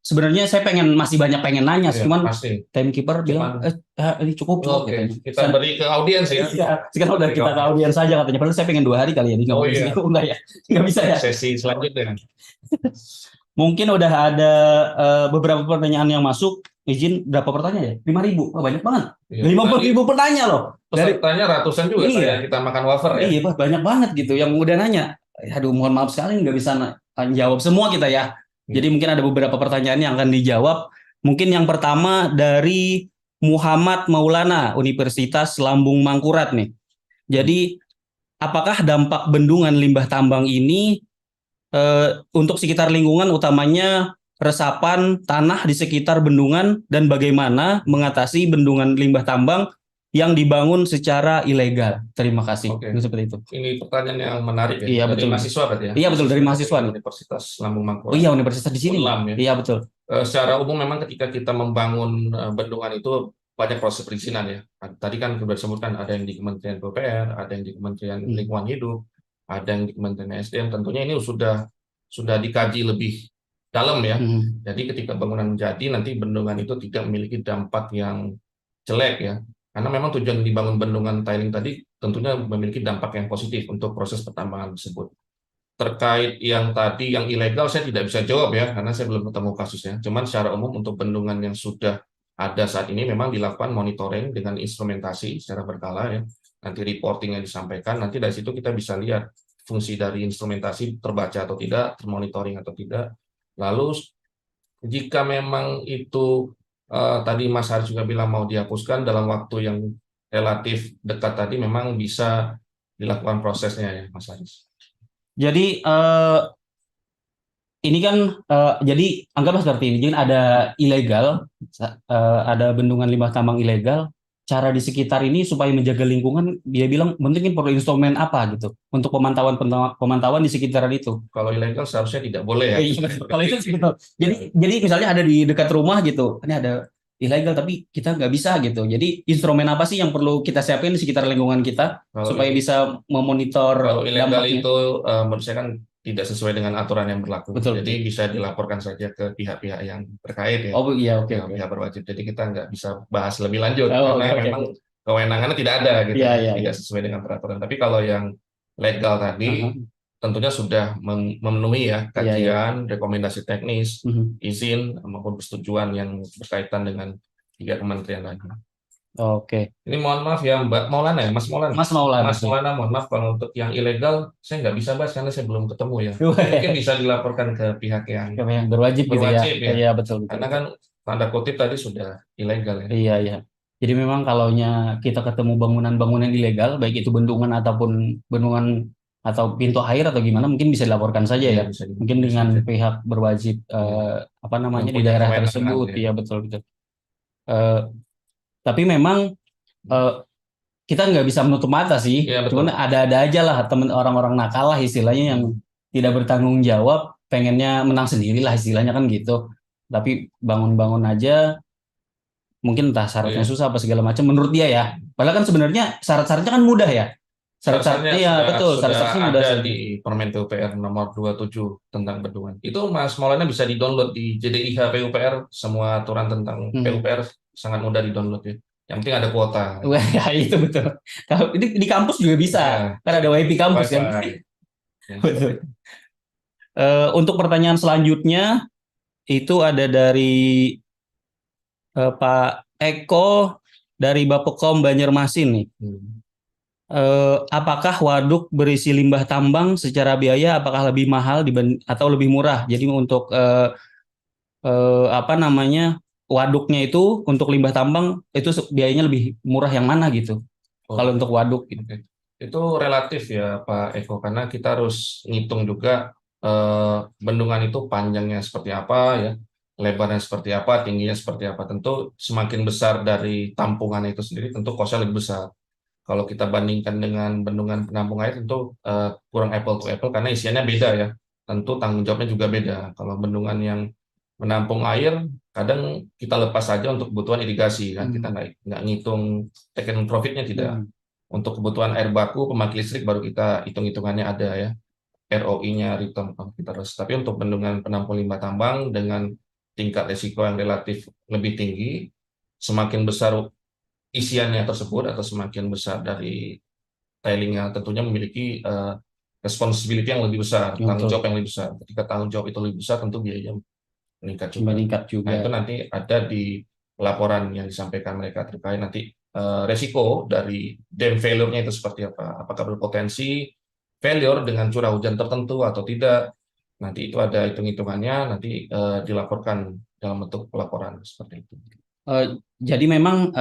sebenarnya saya masih banyak pengen nanya, Ya, cuman pasti. timekeeper bilang ini cukup Oke, katanya. kita beri ke audiens ya. Iya, sekarang udah kita ke audiens saja katanya. Padahal saya pengen 2 hari kali ya, jadi nggak Oh mau iya. enggak ya, nggak bisa ya. Sesi selanjutnya. Mungkin udah ada beberapa pertanyaan yang masuk. Izin berapa pertanyaan ya? 5.000, banyak banget. Iya. 50.000 penanya loh. Pesertanya ratusan juga Iya. kayak kita makan wafer ya. Iya, banyak banget gitu yang udah nanya. Aduh, mohon maaf sekali nggak bisa jawab semua kita ya. Jadi mungkin ada beberapa pertanyaan yang akan dijawab. Mungkin yang pertama dari Muhammad Maulana, Universitas Lambung Mangkurat nih. Jadi, apakah dampak bendungan limbah tambang ini untuk sekitar lingkungan, utamanya resapan tanah di sekitar bendungan, dan bagaimana mengatasi bendungan limbah tambang yang dibangun secara ilegal? Terima kasih. Oke. Seperti itu. Ini pertanyaan yang menarik ya. Iya, Dari betul. mahasiswa berarti ya? Iya, betul, dari mahasiswa nih. Universitas Lambung Mangkurat. Oh iya, universitas di sini. Unlam ya. Iya, betul. Secara umum memang ketika kita membangun bendungan itu banyak proses perizinan ya. Tadi kan sudah disebutkan ada yang di Kementerian PUPR, ada yang di Kementerian Lingkungan Hidup, ada yang di Kementerian SDM. Tentunya ini sudah dikaji lebih dalam ya. Jadi ketika bangunan menjadi nanti bendungan itu tidak memiliki dampak yang jelek ya. Karena memang tujuan dibangun bendungan tailing tadi tentunya memiliki dampak yang positif untuk proses pertambangan tersebut. Terkait yang tadi yang ilegal saya tidak bisa jawab ya karena saya belum ketemu kasusnya. Cuman secara umum untuk bendungan yang sudah ada saat ini memang dilakukan monitoring dengan instrumentasi secara berkala ya. Nanti reportingnya disampaikan, nanti dari situ kita bisa lihat fungsi dari instrumentasi terbaca atau tidak, termonitoring atau tidak. Lalu jika memang itu tadi Mas Haris juga bilang mau dihapuskan dalam waktu yang relatif dekat tadi, memang bisa dilakukan prosesnya ya Mas Haris. Jadi ini kan jadi anggaplah seperti ini. Jadi ada ilegal, ada bendungan limbah tambang ilegal. Cara di sekitar ini supaya menjaga lingkungan, dia bilang mungkin perlu instrumen apa gitu untuk pemantauan di sekitaran itu. Kalau ilegal seharusnya tidak boleh ya. Kalau itu betul. Jadi misalnya ada di dekat rumah gitu, ini ada ilegal tapi kita nggak bisa gitu. Jadi instrumen apa sih yang perlu kita siapin di sekitar lingkungan kita supaya bisa memonitor kalau ilegal dampaknya? itu menurut saya kan tidak sesuai dengan aturan yang berlaku. Betul. Jadi bisa dilaporkan saja ke pihak-pihak yang terkait ya. Oh iya, oke. Pihak berwajib. Jadi kita nggak bisa bahas lebih lanjut oke. karena memang kewenangannya tidak ada gitu. Iya. Tidak sesuai dengan peraturan. Tapi kalau yang legal tadi tentunya sudah memenuhi ya kajian, rekomendasi teknis, izin maupun persetujuan yang berkaitan dengan 3 kementerian lain. Oke. Ini mohon maaf ya Mbak Maulana ya, Mas Maulana. Mas Maulana. Mas Maulana, mohon maaf kalau untuk yang ilegal saya nggak bisa bahas karena saya belum ketemu ya. Mungkin bisa dilaporkan ke pihak yang berwajib gitu ya. Iya betul. Karena kan tanda kutip tadi sudah ilegal ya. Iya. Jadi memang kalaunya kita ketemu bangunan-bangunan ilegal, baik itu bendungan ataupun bendungan atau pintu air atau gimana, mungkin bisa dilaporkan saja ya. Mungkin dengan pihak berwajib di daerah tersebut. Iya betul. Tapi memang kita nggak bisa menutup mata sih. Ya, cuman ada aja lah teman orang-orang nakal lah istilahnya yang tidak bertanggung jawab, pengennya menang sendiri lah istilahnya kan gitu. Tapi bangun-bangun aja mungkin entah syaratnya Iya. susah apa segala macam menurut dia ya. Padahal kan sebenarnya syarat-syaratnya kan mudah ya. Syarat-syaratnya Syarat-syaratnya iya betul, sudah syarat-syaratnya mudah ada saja. di Permen PUPR nomor 27 tentang bendungan. Itu Mas Maulana bisa di-download di JDIH PUPR, semua aturan tentang Hmm. PUPR sangat mudah di-download ya. Yang penting ada kuota. Wah, ya itu betul. Kalau di kampus juga bisa, Ya, kan ada WiFi kampus kan. Wi-Fi. Ya. Betul. Untuk pertanyaan selanjutnya itu ada dari Pak Eko dari Bappekom Banjarmasin nih. Hmm. Apakah waduk berisi limbah tambang secara biaya apakah lebih mahal atau lebih murah? Jadi untuk apa namanya waduknya itu untuk limbah tambang itu biayanya lebih murah yang mana gitu? Oh, Kalau untuk waduk gitu. oke. Itu relatif ya Pak Eko, karena kita harus ngitung juga bendungan itu panjangnya seperti apa ya, lebarnya seperti apa, tingginya seperti apa. Tentu semakin besar dari tampungan itu sendiri, tentu kosnya lebih besar. Kalau kita bandingkan dengan bendungan penampung air, tentu kurang apple to apple karena isiannya beda ya. Tentu tanggung jawabnya juga beda. Kalau bendungan yang menampung air, kadang kita lepas saja untuk kebutuhan irigasi kan, kita Hmm. nggak ngitung taken profitnya tidak. Hmm. Untuk kebutuhan air baku, pembangkit listrik baru kita hitung-hitungannya ada ya. ROI-nya, return on interest. Tapi untuk bendungan penampung limbah tambang dengan tingkat risiko yang relatif lebih tinggi, semakin besar isiannya tersebut atau semakin besar dari tailingnya tentunya memiliki responsibility yang lebih besar, tanggung Betul, jawab yang lebih besar. Ketika tanggung jawab itu lebih besar, tentu biayanya meningkat juga. meningkat Nah, juga. itu nanti ada di laporan yang disampaikan mereka terkait nanti resiko dari dam failure-nya itu seperti apa. Apakah berpotensi failure dengan curah hujan tertentu atau tidak. Nanti itu ada hitung-hitungannya, nanti dilaporkan dalam bentuk pelaporan seperti itu. Jadi memang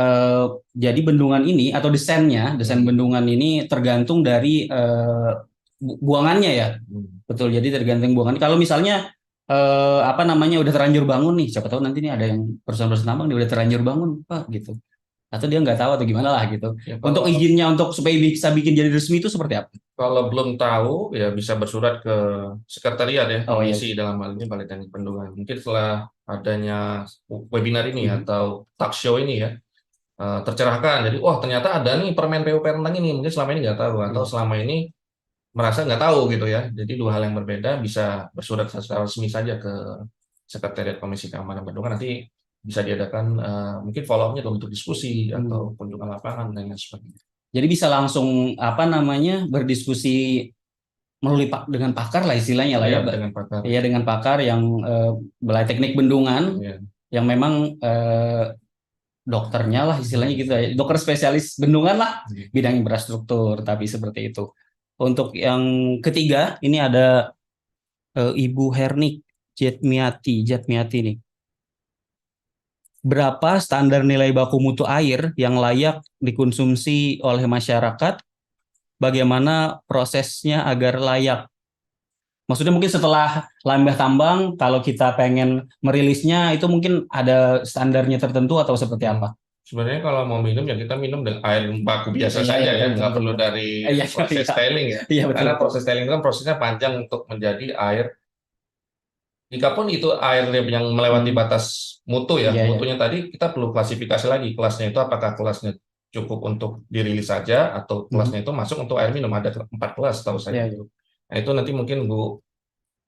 jadi bendungan ini atau desain Hmm. bendungan ini tergantung dari buangannya ya. Hmm. Betul, jadi tergantung buangan. Kalau misalnya apa namanya udah terlanjur bangun nih, siapa tahu nanti nih ada yang perusahaan-perusahaan tambang dia udah terlanjur bangun, Pak gitu. Atau dia nggak tahu atau gimana lah gitu. Ya, Untuk kalau izinnya untuk supaya bisa bikin jadi resmi itu seperti apa? Kalau belum tahu, ya bisa bersurat ke sekretariat ya, Oh iya. komisi dalam hal ini Balai Teknik Bendungan. Mungkin setelah adanya webinar ini Mhm. atau talk show ini ya, tercerahkan. Jadi, wah ternyata ada nih permen PUPR tentang ini. Mungkin selama ini nggak tahu, atau Iya. selama ini merasa nggak tahu gitu ya. Jadi dua hal yang berbeda, bisa bersurat secara resmi saja ke sekretariat Komisi Keamanan Bendungan. Nanti bisa diadakan mungkin follow-up-nya dalam bentuk diskusi atau Hmm. kunjungan lapangan dan lain sebagainya. Jadi bisa langsung apa namanya berdiskusi melalui dengan pakar lah istilahnya lah Ya, ya, dengan pakar. ya dengan pakar yang Balai Teknik Bendungan Ya. yang memang dokternya lah istilahnya gitu ya, dokter spesialis bendungan lah Hmm. bidang infrastruktur tapi seperti itu. Untuk yang ketiga ini ada Ibu Hernik Jatmiati nih. Berapa standar nilai baku mutu air yang layak dikonsumsi oleh masyarakat? Bagaimana prosesnya agar layak? Maksudnya mungkin setelah limbah tambang, kalau kita pengen merilisnya itu mungkin ada standarnya tertentu atau seperti Hmm. apa? Sebenarnya kalau mau minum ya kita minum dengan air baku biasa Iya, saja iya, ya, betul, betul, nggak betul, perlu betul. dari Iya, proses iya, styling ya. iya, betul, Karena betul. proses styling itu kan prosesnya panjang untuk menjadi air. Jikapun itu air yang melewati Hmm, batas mutu ya, iya, iya. mutunya tadi kita perlu klasifikasi lagi. Kelasnya itu apakah kelasnya cukup untuk dirilis saja atau Mhm, kelasnya itu masuk untuk air minum. Ada 4 kelas tahu saya iya, iya. itu. Nah itu nanti mungkin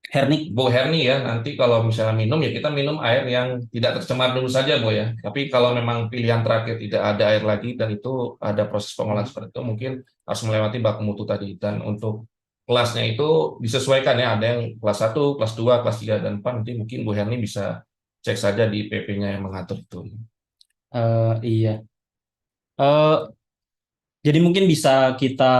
Hernik. Bu Herni ya, nanti kalau misalnya minum ya kita minum air yang tidak tercemar dulu saja Bu ya. Tapi kalau memang pilihan terakhir tidak ada air lagi dan itu ada proses pengolahan seperti itu, mungkin harus melewati baku mutu tadi. Dan untuk kelasnya itu disesuaikan ya, ada yang kelas 1, kelas 2, kelas 3, dan 4. Nanti mungkin Bu Herni bisa cek saja di PP-nya yang mengatur itu. Iya. Eh, jadi mungkin bisa kita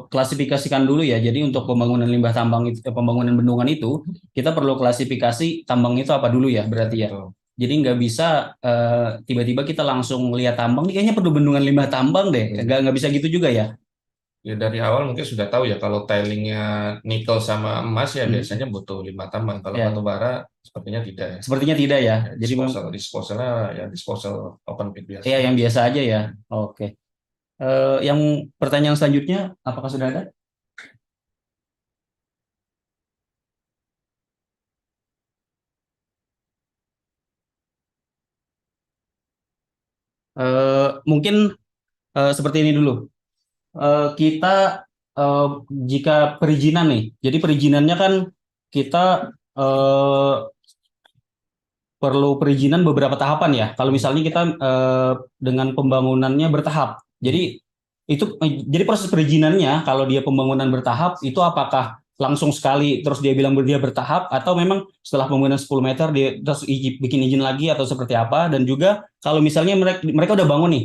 klasifikasikan dulu ya. Jadi untuk pembangunan limbah tambang itu, pembangunan bendungan itu, kita perlu klasifikasi tambang itu apa dulu ya, berarti ya. Betul. Jadi nggak bisa tiba-tiba kita langsung lihat tambang, ini kayaknya perlu bendungan limbah tambang deh. Nggak bisa gitu juga ya. Ya dari awal mungkin sudah tahu ya kalau tailingnya nikel sama emas ya Hmm. biasanya butuh limbah tambang. Kalau batu Ya, bara sepertinya tidak ya. sepertinya tidak ya. Ya, Jadi disposalnya ya disposal open pit biasa. ya yang biasa aja ya. Oke. Yang pertanyaan selanjutnya, apakah sudah ada? Mungkin seperti ini dulu. Kita jika perizinan nih, jadi perizinannya kan kita perlu perizinan beberapa tahapan ya. Kalau misalnya kita dengan pembangunannya bertahap, jadi proses perizinannya kalau dia pembangunan bertahap itu apakah langsung sekali terus dia bilang dia bertahap atau memang setelah pembangunan 10 meter dia terus bikin izin lagi atau seperti apa? Dan juga kalau misalnya mereka udah bangun nih,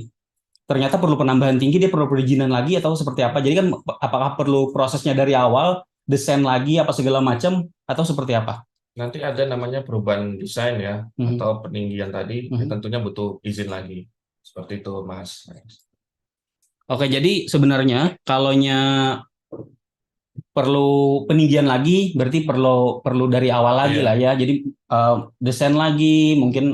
ternyata perlu penambahan tinggi dia perlu perizinan lagi atau seperti apa? Jadi kan apakah perlu prosesnya dari awal, desain lagi apa segala macam atau seperti apa? Nanti ada namanya perubahan desain ya, Mhm. atau peninggian tadi, Mhm. tentunya butuh izin lagi. Seperti itu, Mas. Oke, jadi sebenarnya kalaunya perlu peninggian lagi, berarti perlu dari awal lagi Iya. lah ya. Jadi desain lagi, mungkin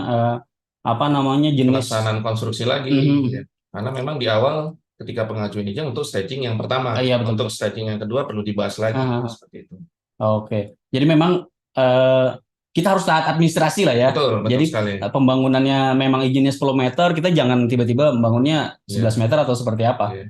apa namanya jenis. Pelaksanaan konstruksi lagi, Mhm. ya. Karena memang di awal ketika pengajuan izin untuk staging yang pertama, Iya betul. untuk staging yang kedua perlu dibahas lagi, seperti itu. Oke, jadi memang kita harus taat administrasi lah ya. Betul Jadi sekali. pembangunannya memang izinnya 10 meter, kita jangan tiba-tiba membangunnya 11 Iya. meter atau seperti apa. Iya.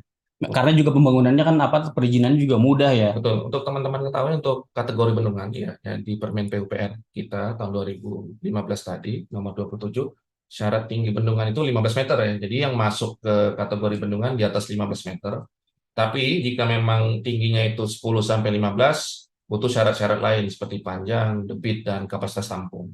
Karena juga pembangunannya kan perizinannya juga mudah ya. Betul. Untuk teman-teman ketahui untuk kategori bendungan ya, di Permen PUPR kita tahun 2015 tadi nomor 27 syarat tinggi bendungan itu 15 meter ya. Jadi yang masuk ke kategori bendungan di atas 15 meter. Tapi jika memang tingginya itu 10 sampai 15 butuh syarat-syarat lain seperti panjang, debit dan kapasitas tampung.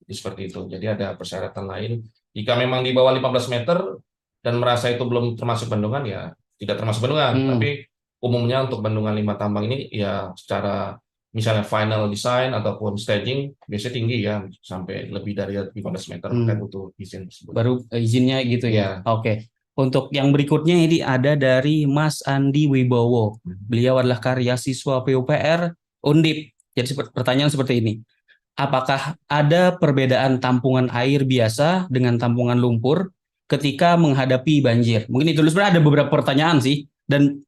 Jadi seperti itu. Jadi ada persyaratan lain. Jika memang di bawah 15 meter dan merasa itu belum termasuk bendungan ya tidak termasuk bendungan, tapi umumnya untuk bendungan Lima Tambang ini ya secara misalnya final design ataupun staging biasanya tinggi ya sampai lebih dari 15 meter maka butuh izin tersebut. Baru izinnya gitu ya. Ya. Oke. Untuk yang berikutnya ini ada dari Mas Andi Wibowo. Beliau adalah karya siswa PUPR Undip. Jadi pertanyaan seperti ini. Apakah ada perbedaan tampungan air biasa dengan tampungan lumpur ketika menghadapi banjir? Mungkin itu dulu, sebenarnya ada beberapa pertanyaan sih. Dan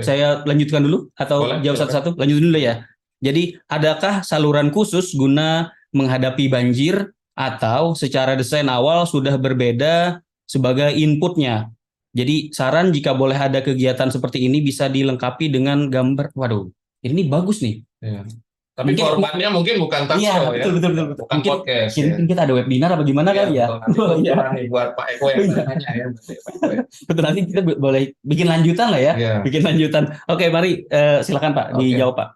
saya lanjutkan dulu atau Boleh, jawab satu-satu? Lanjutin dulu ya. Jadi, adakah saluran khusus guna menghadapi banjir atau secara desain awal sudah berbeda sebagai inputnya? Jadi, saran jika boleh ada kegiatan seperti ini bisa dilengkapi dengan gambar. Waduh, ini bagus nih. Ya. Tapi formatnya mungkin bukan talk show ya. Betul. Bukan podcast ya. Mungkin kita ada webinar apa gimana kali ya. Nanti buat Pak Eko yang nanya ya. Betul, nanti kita boleh bikin lanjutan lah ya. Bikin lanjutan. Oke, mari silakan Pak dijawab Pak.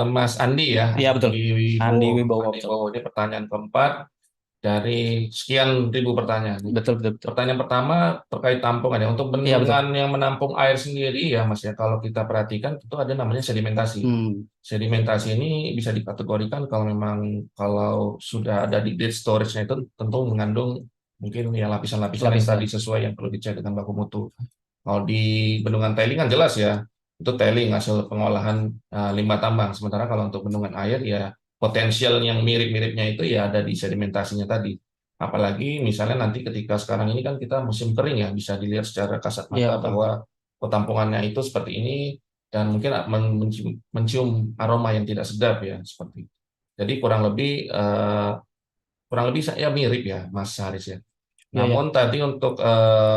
Mas Andi ya. Iya betul. Andi Wibowo. Ini pertanyaan keempat dari sekian ribu pertanyaan. Betul. Pertanyaan pertama terkait tampungan ya. Untuk bendungan yang menampung air sendiri ya Mas ya, kalau kita perhatikan itu ada namanya sedimentasi. Sedimentasi ini bisa dikategorikan kalau sudah ada di dead storage-nya itu tentu mengandung mungkin ya lapisan-lapisan yang tadi sesuai yang perlu dicek dengan baku mutu. Kalau di bendungan tailing kan jelas ya, itu tailing hasil pengolahan limbah tambang. Sementara kalau untuk bendungan air ya potensial yang mirip-miripnya itu ya ada di sedimentasinya tadi. Apalagi misalnya nanti ketika sekarang ini kan kita musim kering ya, bisa dilihat secara kasat mata bahwa tampungannya itu seperti ini dan mungkin mencium aroma yang tidak sedap ya seperti itu. Jadi kurang lebih saya mirip ya Mas Haris ya. Namun tadi untuk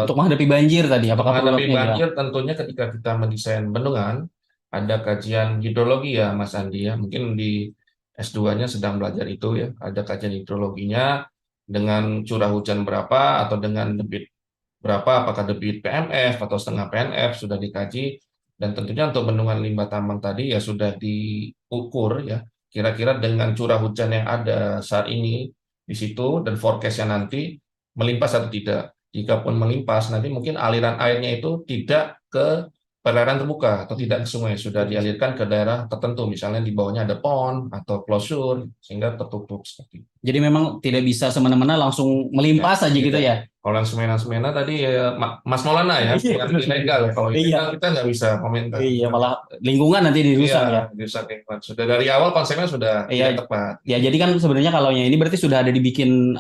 menghadapi banjir tadi, apakah menghadapi banjir tentunya ketika kita mendesain bendungan ada kajian hidrologi ya Mas Andi ya. Mungkin di S2-nya sedang belajar itu ya, ada kajian hidrologinya dengan curah hujan berapa atau dengan debit berapa, apakah debit PMF atau setengah PMF sudah dikaji, dan tentunya untuk bendungan limbah tambang tadi ya sudah diukur ya, kira-kira dengan curah hujan yang ada saat ini di situ dan forecast-nya nanti melimpas atau tidak. Jikapun melimpas, nanti mungkin aliran airnya itu tidak ke perairan terbuka atau tidak ke sungai, sudah dialirkan ke daerah tertentu, misalnya di bawahnya ada pond atau closure sehingga tertutup seperti itu. Jadi memang tidak bisa semena-mena langsung melimpas aja gitu ya. Kalau yang semena-semena tadi ya Mas Maulana ya, yang ilegal. Kalau ilegal kita nggak bisa komentar. Iya, malah lingkungan nanti dirusak ya. Dirusak lingkungan. Sudah dari awal konsepnya sudah tidak tepat. Ya, jadi kan sebenarnya kalau yang ini berarti sudah ada dibikin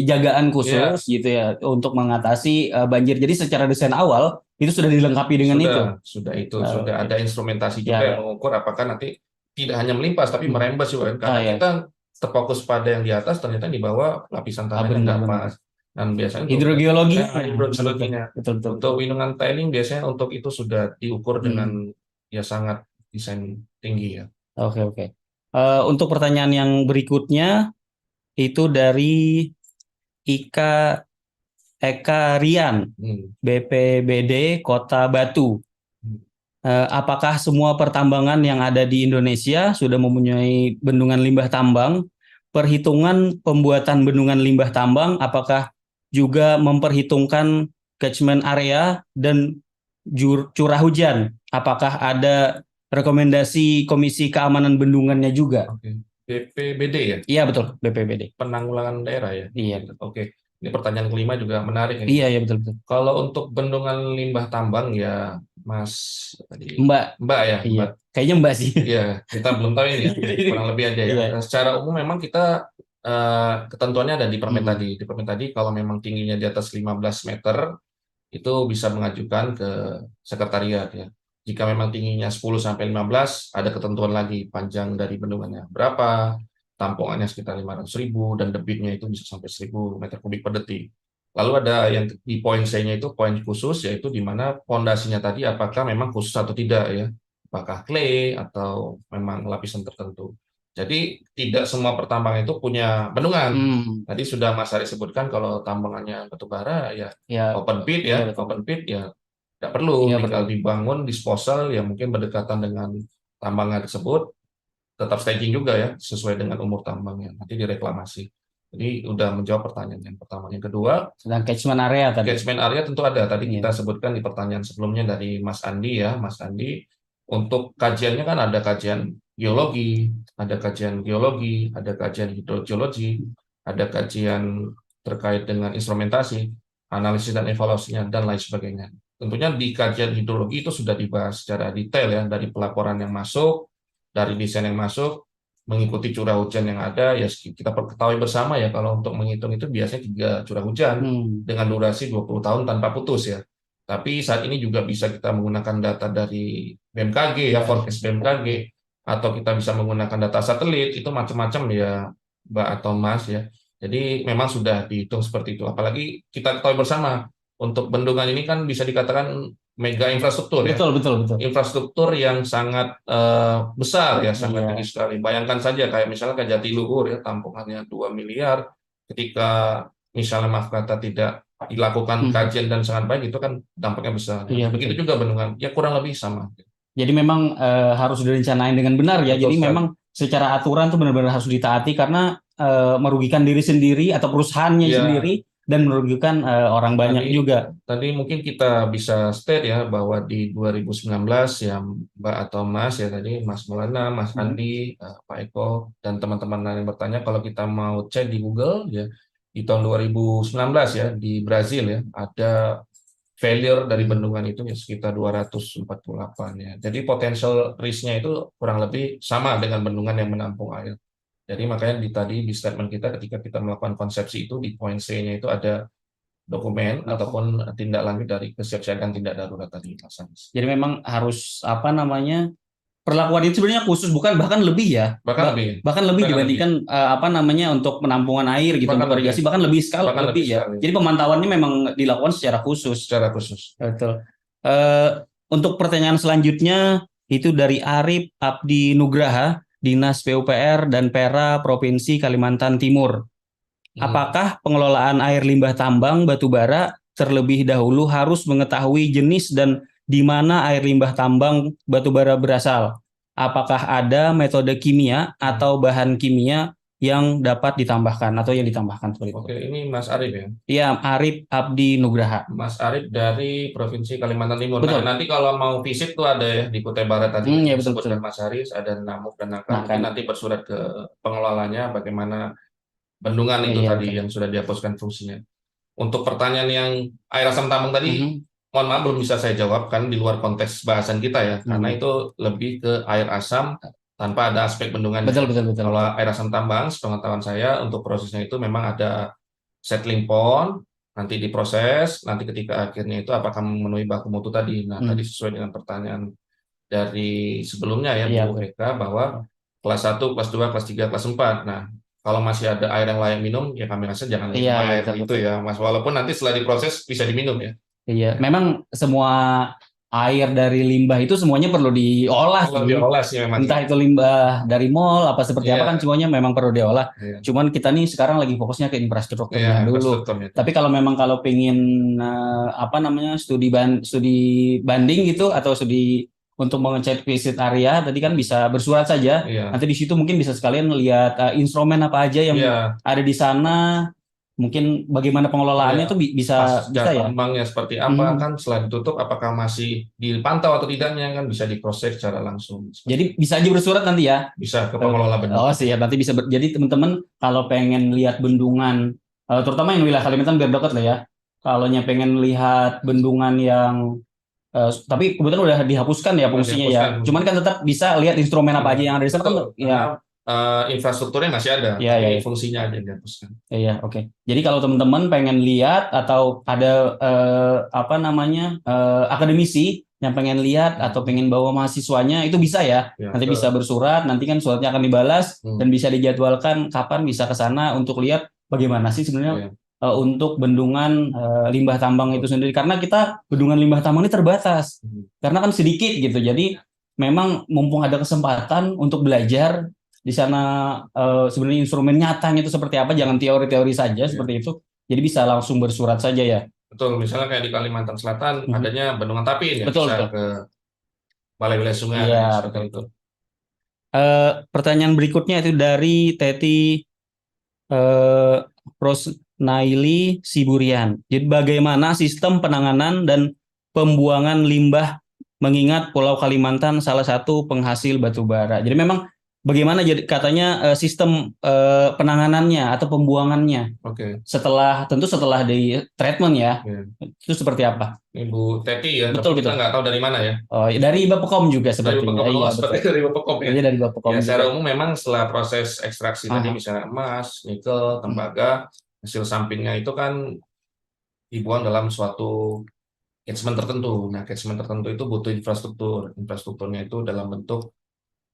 jagaan khusus gitu ya untuk mengatasi banjir. Jadi secara desain awal itu sudah dilengkapi dengan itu. Sudah ada instrumentasi juga yang mengukur apakah nanti tidak hanya melimpas tapi merembes juga. Karena kita terfokus pada yang di atas, ternyata di bawah lapisan tanah yang nggak pas. Dan biasanya Hidrogeologi. hidrogeologinya. Betul, betul, Untuk bendungan tailing biasanya untuk itu sudah diukur dengan ya sangat desain tinggi ya. Oke, oke. Untuk pertanyaan yang berikutnya itu dari Ika Eka Rian, Hmm. BPBD Kota Batu. Apakah semua pertambangan yang ada di Indonesia sudah mempunyai bendungan limbah tambang? Perhitungan pembuatan bendungan limbah tambang, apakah juga memperhitungkan catchment area dan curah hujan? Apakah ada rekomendasi Komisi Keamanan Bendungannya juga? Oke. BPBD ya, Iya, betul, BPBD. penanggulangan daerah ya. Iya, Oke. Ini pertanyaan kelima juga menarik ini. iya, iya, betul, betul. Kalau untuk bendungan limbah tambang ya, Mas tadi Mbak, Mbak ya, iya, Mbak. kayaknya Mbak sih. Iya, kita belum tahu ini ya, kurang lebih aja ya. Iya. Secara umum memang kita ketentuannya ada di permen Hmm. tadi. Di permen tadi kalau memang tingginya di atas 15 meter itu bisa mengajukan ke sekretariat ya. Jika memang tingginya 10 sampai 15, ada ketentuan lagi panjang dari bendungannya berapa, tampungannya sekitar 500.000 dan debitnya itu bisa sampai 1.000 meter kubik per detik. Lalu ada yang di poin C-nya itu poin khusus, yaitu di mana pondasinya tadi apakah memang khusus atau tidak ya, apakah clay atau memang lapisan tertentu. Jadi tidak semua pertambangan itu punya bendungan. Tadi sudah Mas Ari sebutkan kalau tambangannya batu bara ya Ya, open pit iya, ya, betul. open pit ya tidak perlu, Iya, tinggal betul. dibangun disposal yang mungkin berdekatan dengan tambangan tersebut, tetap staging juga ya sesuai dengan umur tambangnya, nanti direklamasi. Jadi udah menjawab pertanyaan yang pertama. Yang kedua, Sedang catchment area tadi. catchment area tentu ada. Tadi Iya. kita sebutkan di pertanyaan sebelumnya dari Mas Andi ya, Mas Andi. Untuk kajiannya kan ada kajian geologi, ada kajian geologi, ada kajian hidrogeologi, ada kajian terkait dengan instrumentasi, analisis dan evaluasinya, dan lain sebagainya. Tentunya di kajian hidrologi itu sudah dibahas secara detail ya, dari pelaporan yang masuk, dari desain yang masuk, mengikuti curah hujan yang ada, ya kita ketahui bersama ya, kalau untuk menghitung itu biasanya 3 curah hujan dengan durasi 20 tahun tanpa putus ya. Tapi saat ini juga bisa kita menggunakan data dari BMKG ya, forecast BMKG, atau kita bisa menggunakan data satelit, itu macam-macam ya Mbak atau Mas ya. Jadi memang sudah dihitung seperti itu. Apalagi kita ketahui bersama, untuk bendungan ini kan bisa dikatakan mega infrastruktur ya. Betul, betul, betul. Infrastruktur yang sangat besar ya, sangat Iya. tinggi sekali. Bayangkan saja kayak misalnya ke Jatiluhur ya, tampungannya 2 miliar, ketika misalnya maaf kata tidak dilakukan kajian dan sangat baik, itu kan dampaknya besar. Iya, Begitu betul. juga bendungan, ya kurang lebih sama. Jadi memang harus direncanain dengan benar ya. Betul Jadi sekali. memang secara aturan tuh benar-benar harus ditaati karena merugikan diri sendiri atau perusahaannya Iya. sendiri dan merugikan orang banyak juga. Tadi mungkin kita bisa state ya bahwa di 2019 ya Mbak atau Mas ya tadi, Mas Maulana, Mas Andi, Pak Eko, dan teman-teman lain yang bertanya, kalau kita mau cek di Google ya, di tahun 2019 ya di Brazil ya ada failure dari bendungan itu ya sekitar 248 ya. Jadi potential risk-nya itu kurang lebih sama dengan bendungan yang menampung air. Jadi makanya tadi di statement kita ketika kita melakukan konsepsi itu di poin C-nya itu ada dokumen ataupun tindak lanjut dari kesiapsiagaan tindak darurat tadi, Mas Anies. Jadi memang harus perlakuan itu sebenarnya khusus, bukan bahkan lebih ya. Bahkan lebih dibandingkan untuk penampungan air gitu, untuk irigasi bahkan lebih lebih ya. Jadi pemantauannya memang dilakukan secara khusus. Betul. Untuk pertanyaan selanjutnya itu dari Arif Abdi Nugraha, Dinas PUPR dan Pera Provinsi Kalimantan Timur. Apakah pengelolaan air limbah tambang batubara terlebih dahulu harus mengetahui jenis dan di mana air limbah tambang batubara berasal? Apakah ada metode kimia atau bahan kimia yang dapat ditambahkan atau yang ditambahkan seperti itu? Oke, ini Mas Arif ya? Iya, Arif Abdi Nugraha. Mas Arif dari Provinsi Kalimantan Timur. Betul. Nah, nanti kalau mau visit tuh ada ya di Kutai Barat tadi Ya, betul, disebutkan Mas Arif, ada Namuk dan Nakan. Mungkin nanti bersurat ke pengelolanya bagaimana bendungan itu tadi yang sudah dihapuskan fungsinya. Untuk pertanyaan yang air asam tambang tadi, mohon maaf belum bisa saya jawab kan di luar konteks bahasan kita ya, karena itu lebih ke air asam tanpa ada aspek bendungan. Betul. Kalau air asam tambang, sepengetahuan saya untuk prosesnya itu memang ada settling pond, nanti diproses, nanti ketika akhirnya itu apakah memenuhi baku mutu tadi. Nah, tadi sesuai dengan pertanyaan dari sebelumnya ya Bu Eka, bahwa kelas 1, kelas 2, kelas 3, kelas 4. Nah, kalau masih ada air yang layak minum, ya kami rasa jangan minum Iya, air betul, itu ya, Mas. Walaupun nanti setelah diproses bisa diminum ya. Iya, memang semua air dari limbah itu semuanya perlu diolah Kalau sih. diolah sih memang. Entah itu limbah dari mall apa seperti apa kan Iya, semuanya memang perlu diolah. iya, Cuman kita nih sekarang lagi fokusnya ke iya, infrastrukturnya dulu. infrastrukturnya itu. Tapi kalau memang kalau pengen apa namanya studi banding gitu atau studi untuk mengecek visit area tadi kan bisa bersurat saja. Iya, Nanti di situ mungkin bisa sekalian lihat instrumen apa aja yang iya, ada di sana. Mungkin bagaimana pengelolaannya iya. itu bisa Pasca ya. tambangnya seperti apa Mhm. kan, setelah ditutup apakah masih dipantau atau tidaknya kan bisa diproses secara langsung. Jadi bisa aja bersurat nanti ya. Bisa ke pengelola Oh bendungan. siap, nanti bisa jadi teman-teman kalau pengen lihat bendungan, terutama yang wilayah Kalimantan biar dekat lah ya. Kalau pengen lihat bendungan yang, tapi kebetulan udah dihapuskan ya Udah fungsinya ya. dihapuskan. Cuman kan tetap bisa lihat instrumen apa Iya, aja yang ada di sana kan, betul. Karena ya, infrastrukturnya masih ada, ya, ya, tapi ya, fungsinya aja yang dihapuskan. ya, oke. Jadi kalau teman-teman pengen lihat atau ada apa namanya akademisi yang pengen lihat atau pengen bawa mahasiswanya itu bisa ya. Ya, Nanti betul. bisa bersurat, nanti kan suratnya akan dibalas dan bisa dijadwalkan kapan bisa ke sana untuk lihat bagaimana sih sebenarnya Iya. untuk bendungan limbah tambang itu sendiri. Karena kita bendungan limbah tambang ini terbatas. Karena kan sedikit gitu. Jadi memang mumpung ada kesempatan untuk belajar di sana sebenarnya instrumen nyatanya itu seperti apa, jangan teori-teori saja seperti itu. Jadi bisa langsung bersurat saja ya. Betul, misalnya kayak di Kalimantan Selatan Mhm. adanya Bendungan Tapin ya, Betul, bisa betul. ke Balai Wilayah Sungai Iya, seperti betul, itu. betul. Pertanyaan berikutnya itu dari Teti Rosnaili Siburian. Jadi bagaimana sistem penanganan dan pembuangan limbah mengingat Pulau Kalimantan salah satu penghasil batu bara. Jadi memang bagaimana jadi katanya sistem penanganannya atau pembuangannya Oke. tentu setelah di treatment ya. Iya. Itu seperti apa? Ini Bu Teti ya, Betul, tapi kita betul. nggak tahu dari mana ya. Oh, dari Bappekom juga Dari sepertinya. Bappekom, Iya, seperti betul. dari Bappekom ya. Iya dari Bappekom Ya, juga. secara umum memang setelah proses ekstraksi tadi Aha. misalnya emas, nikel, tembaga, hasil sampingnya itu kan dibuang dalam suatu catchment tertentu. Nah, catchment tertentu itu butuh infrastruktur. Infrastrukturnya itu dalam bentuk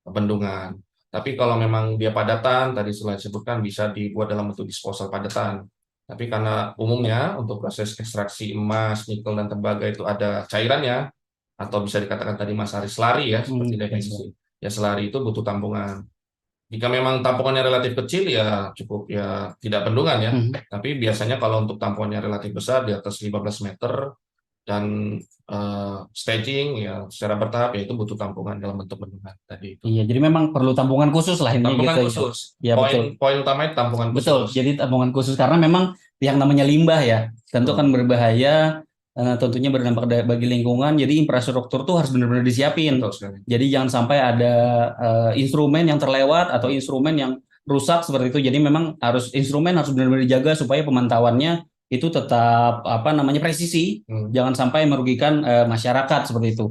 bendungan. Tapi kalau memang dia padatan, tadi sudah disebutkan bisa dibuat dalam bentuk disposal padatan. Tapi karena umumnya untuk proses ekstraksi emas, nikel, dan tembaga itu ada cairannya, atau bisa dikatakan tadi Mas Aris selari ya, seperti definisi. Ya selari itu butuh tampungan. Jika memang tampungannya relatif kecil ya cukup ya tidak bendungan ya. Tapi biasanya kalau untuk tampungannya relatif besar di atas 15 meter dan staging ya secara bertahap ya itu butuh tampungan dalam bentuk bendungan tadi itu. Iya, jadi memang perlu tampungan khusus lah ini Tampungan gitu ya. khusus. Ya betul. Poin utamanya tampungan Betul, khusus. jadi tampungan khusus karena memang yang namanya limbah ya, tentu kan berbahaya, tentunya berdampak bagi lingkungan. Jadi infrastruktur tuh harus benar-benar disiapin. Betul sekali. Jadi jangan sampai ada instrumen yang terlewat atau instrumen yang rusak seperti itu. Jadi memang instrumen harus benar-benar dijaga supaya pemantauannya itu tetap apa namanya presisi, jangan sampai merugikan masyarakat seperti itu.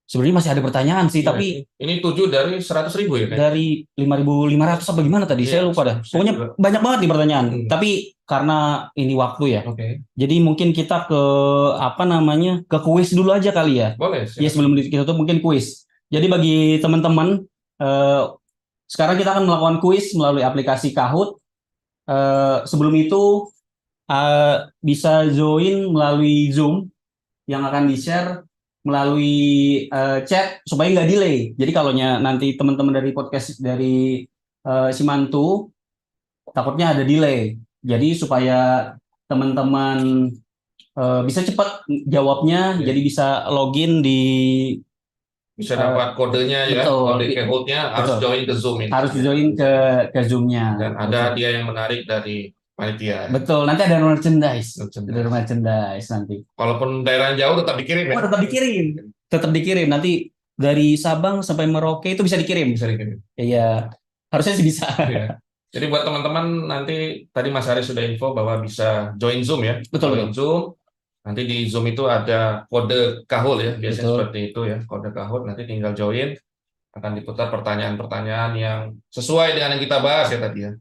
Sebenarnya masih ada pertanyaan sih, Iya, tapi ini 7 dari 100.000 ya kayaknya. dari 5.500 apa gimana tadi? Saya Iya, lupa dah. saya Pokoknya juga. banyak banget nih pertanyaan. Tapi karena ini waktu ya, Oke. jadi mungkin kita ke apa namanya ke kuis dulu aja kali ya. Boleh. Ya sebelum kita tutup mungkin kuis. Jadi bagi teman-teman, sekarang kita akan melakukan kuis melalui aplikasi Kahoot. Sebelum itu bisa join melalui Zoom yang akan di-share melalui chat supaya nggak delay. Jadi kalau nanti teman-teman dari podcast dari Simantu takutnya ada delay. Jadi supaya teman-teman bisa cepat jawabnya, jadi bisa login di bisa dapat kodenya ya, betul, kode Kahoot-nya harus betul. join ke Zoom ini. Harus join ke Zoom-nya. Dan ada dia yang menarik dari panitia. Betul, nanti ada merchandise. Ada merchandise nanti. Walaupun daerah jauh tetap dikirim ya. Oh, tetap dikirim. Tetap dikirim. Nanti dari Sabang sampai Merauke itu bisa dikirim. Bisa dikirim. Iya, harusnya sih bisa. Iya. Jadi buat teman-teman nanti tadi Mas Haris sudah info bahwa bisa join Zoom ya. Betul. Join Zoom. Nanti di Zoom itu ada kode Kahoot ya, biasanya Betul. seperti itu ya, kode Kahoot. Nanti tinggal join, akan diputar pertanyaan-pertanyaan yang sesuai dengan yang kita bahas ya tadi ya.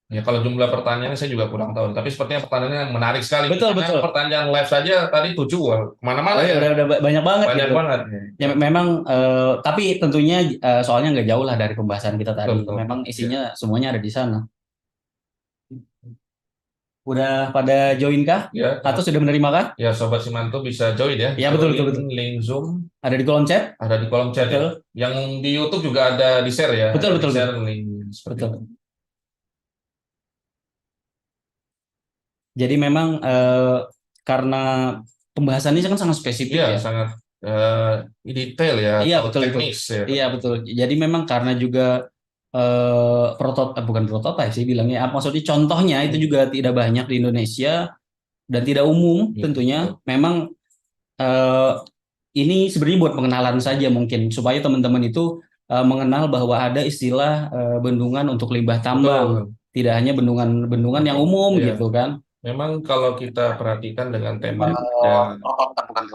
Ya kalau jumlah pertanyaannya saya juga kurang tahu, tapi sepertinya pertanyaannya menarik sekali. Betul, Karena betul. pertanyaan live saja tadi 7, wah, Oh kemana-mana ya ya, udah banyak banget banyak gitu. banget. Ya memang tapi tentunya soalnya nggak jauh lah dari pembahasan kita Betul, tadi. betul, betul. Memang Ya, isinya semuanya ada di sana. Udah pada join kah? ya, Atau sudah menerima kah? ya Sobat Simanto bisa join ya, Ya betul betul join betul. link Zoom Ada di kolom chat. ada di kolom chat ya. Betul Yang di YouTube juga ada di share ya, betul ada di betul share betul. link seperti Betul. itu. Jadi memang karena pembahasannya kan sangat spesifik Iya, ya. sangat eh, detail ya, Iya atau betul betul. teknis ya. Iya betul. Jadi memang karena juga bukan prototipe sih bilangnya. Maksudnya contohnya itu juga tidak banyak di Indonesia dan tidak umum Iya, tentunya. betul. Memang eh, ini sebenarnya buat pengenalan saja mungkin supaya teman-teman itu mengenal bahwa ada istilah bendungan untuk limbah tambang. Betul. Tidak hanya bendungan-bendungan yang Betul. umum Iya. gitu kan. Memang kalau kita perhatikan dengan tema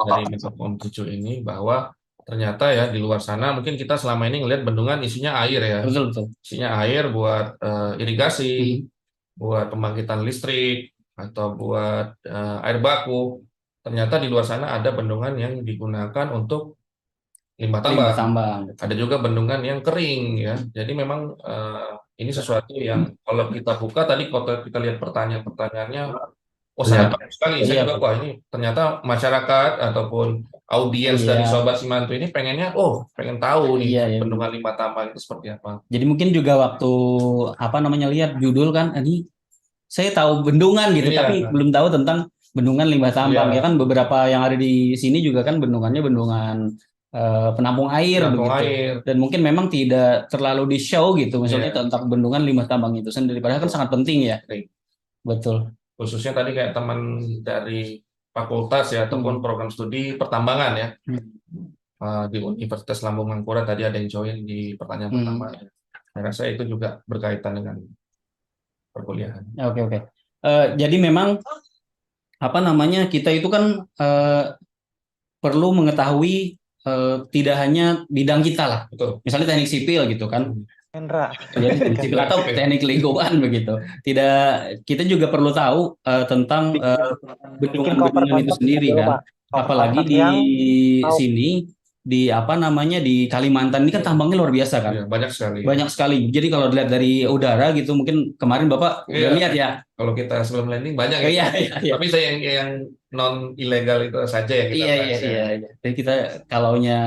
dari Megaphone 7 ini, bahwa ternyata ya di luar sana mungkin kita selama ini ngelihat bendungan isinya air ya, Betul betul. isinya air buat irigasi, Mhm. buat pembangkitan listrik, atau buat air baku. Ternyata di luar sana ada bendungan yang digunakan untuk limbah Limbah tambang. tambang. Betul. Ada juga bendungan yang kering ya. Jadi memang ini sesuatu yang kalau kita buka tadi, kalau kita lihat pertanyaan-pertanyaannya, oh Iya. sangat bagus sekali. Saya Iya juga betul. wah ini ternyata masyarakat ataupun audiens dari Iya. Sobat Simantu ini pengennya, pengen tahu nih Iya ya. bendungan limbah tambang itu seperti apa. Jadi mungkin juga waktu apa namanya lihat judul kan, ini saya tahu bendungan gitu, Iya, tapi belum tahu tentang bendungan limbah tambang. Ya iya, kan beberapa yang ada di sini juga kan bendungannya bendungan penampung air penampung begitu. air. Dan mungkin memang tidak terlalu di show gitu, misalnya Iya, tentang bendungan limbah tambang itu sendiri. Padahal kan betul. sangat penting ya. Baik. Betul. Khususnya tadi kayak teman dari fakultas ya ataupun Hmm. program studi pertambangan ya. Hmm. Di Universitas Lambung Mangkurat tadi ada yang join di pertanyaan pertama. Hmm. Saya rasa itu juga berkaitan dengan perkuliahan. Oke oke. Jadi memang apa namanya kita itu kan perlu mengetahui tidak hanya bidang kita lah. Betul. Misalnya teknik sipil gitu kan. Hendra. Jadi teknik sipil atau teknik lingkungan begitu. Tidak, kita juga perlu tahu tentang Bikin cover bendungan-bendungan itu contoh sendiri dulu, kan. Pak. Cover Apalagi contoh di yang tahu. sini di apa namanya di Kalimantan ini kan tambangnya luar biasa kan. Iya, banyak sekali. Banyak sekali. Jadi kalau dilihat dari udara gitu mungkin kemarin Bapak udah Iya. lihat ya. Kalau kita sebelum landing banyak Oh, ya. iya, iya, iya. Tapi saya yang non ilegal itu saja yang kita Iya, iya, bahas ya. iya, iya. Jadi kita kalaunya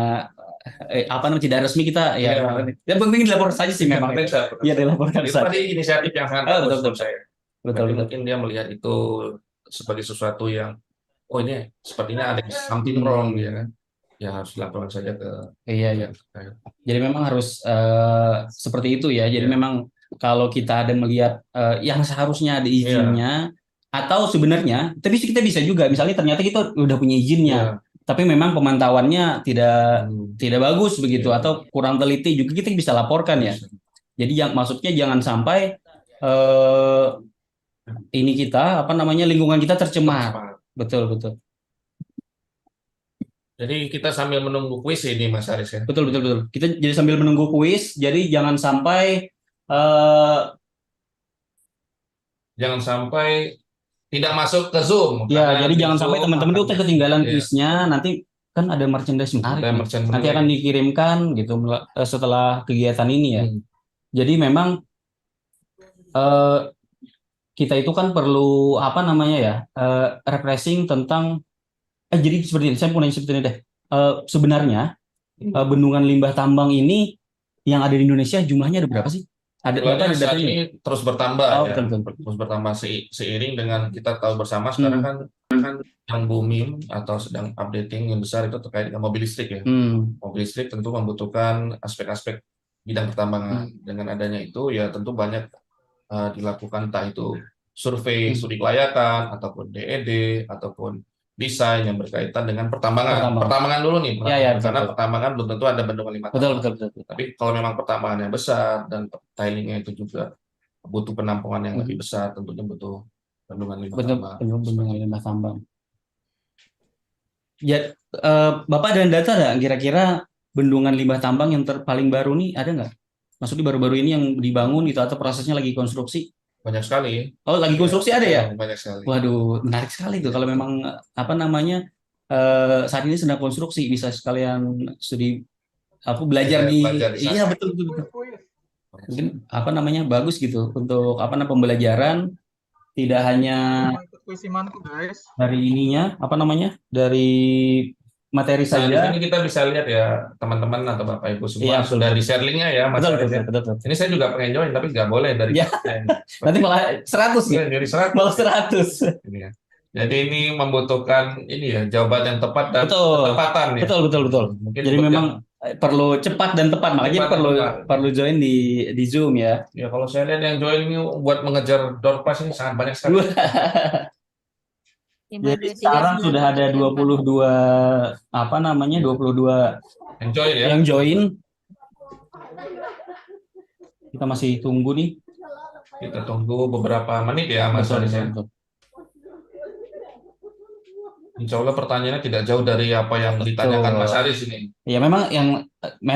apa namanya tidak resmi kita ya. Iya. Yang penting dilaporkan saja sih memang. Betul. Iya dilaporkan Itu saja. tadi inisiatif yang sangat Oh, bagus betul, menurut betul. saya. Betul, Berarti betul. mungkin dia melihat itu sebagai sesuatu yang, ini sepertinya ada something wrong ya kan. Ya harus dilaporkan saja ke Iya, iya. terkait. Jadi memang harus seperti itu ya. Jadi Iya. memang kalau kita ada melihat yang seharusnya ada izinnya atau sebenarnya, tapi kita bisa juga misalnya ternyata kita udah punya izinnya, Iya. tapi memang pemantauannya tidak bagus begitu Iya. atau kurang teliti juga kita bisa laporkan ya. Bisa. Jadi yang maksudnya jangan sampai ini kita apa namanya lingkungan kita tercemar. Semangat. Betul, betul. Jadi kita sambil menunggu kuis ini Mas Aris ya. Betul, betul, betul. Kita jadi sambil menunggu kuis, jadi jangan sampai Jangan sampai tidak masuk ke Zoom. ya, karena jadi di jangan sampai Zoom teman-teman itu akan- ketinggalan Iya. kuisnya. Nanti kan ada merchandise menarik Ada nih. merchant Nanti menarik. akan dikirimkan gitu setelah kegiatan ini ya. Jadi memang eh, kita itu kan perlu apa namanya ya refreshing tentang jadi seperti ini. Saya mau nanya seperti ini deh. Sebenarnya bendungan limbah tambang ini yang ada di Indonesia jumlahnya ada berapa sih? Ada berapa Jumlahnya ada saat datanya? ini terus bertambah Oh, ya. betul, betul. Terus bertambah seiring dengan kita tahu bersama sekarang kan yang booming atau sedang updating yang besar itu terkait dengan mobil listrik ya. Mobil listrik tentu membutuhkan aspek-aspek bidang pertambangan. Dengan adanya itu ya tentu banyak dilakukan entah itu survei studi kelayakan ataupun DED ataupun desain yang berkaitan dengan pertambangan. Pertambangan dulu nih, Ya, ya, karena betul. pertambangan belum tentu ada bendungan limbah Betul, tambang. betul, betul, betul. Tapi kalau memang pertambangannya besar dan tailingnya itu juga butuh penampungan yang lebih besar, tentunya butuh bendungan limbah Betul, tambang. bendungan limbah tambang. Ya, Bapak ada data nggak kira-kira bendungan limbah tambang yang paling baru nih ada nggak? Maksudnya baru-baru ini yang dibangun gitu atau prosesnya lagi konstruksi? banyak sekali. Oh, lagi konstruksi ada ya? Banyak sekali. Waduh, menarik sekali tuh. Kalau memang apa namanya saat ini sedang konstruksi, bisa sekalian studi apa belajar di, Belajar di iya sana. betul betul betul. Mungkin apa namanya bagus gitu untuk apa namanya pembelajaran tidak hanya Mau ikut puisi mantu guys. dari ininya apa namanya dari materi Nah, di saja. sini kita bisa lihat ya teman-teman atau Bapak Ibu semua Iya betul sudah betul di share linknya ya Mas betul Aris betul ya. betul, betul. Ini saya juga pengen join tapi nggak boleh dari Ya. konten. Nanti malah 100 Iya, ya, jadi 100 malah 100. ini ya. Jadi ini membutuhkan ini ya jawaban yang tepat dan Betul. ketepatan ya. Betul betul betul. Mungkin Jadi buat memang yang- perlu cepat dan tepat, makanya Cepat dan perlu tepat. perlu join di Zoom ya. Ya kalau saya lihat yang join ini buat mengejar door prize ini sangat banyak sekali. Jadi sekarang sudah ada 22 apa namanya 22 Enjoy ya. yang join. Kita masih tunggu nih. Kita tunggu beberapa menit ya Mas Betul, Aris ya. betul, betul. Insya Allah pertanyaannya tidak jauh dari apa yang ditanyakan Mas Aris ini. Ya memang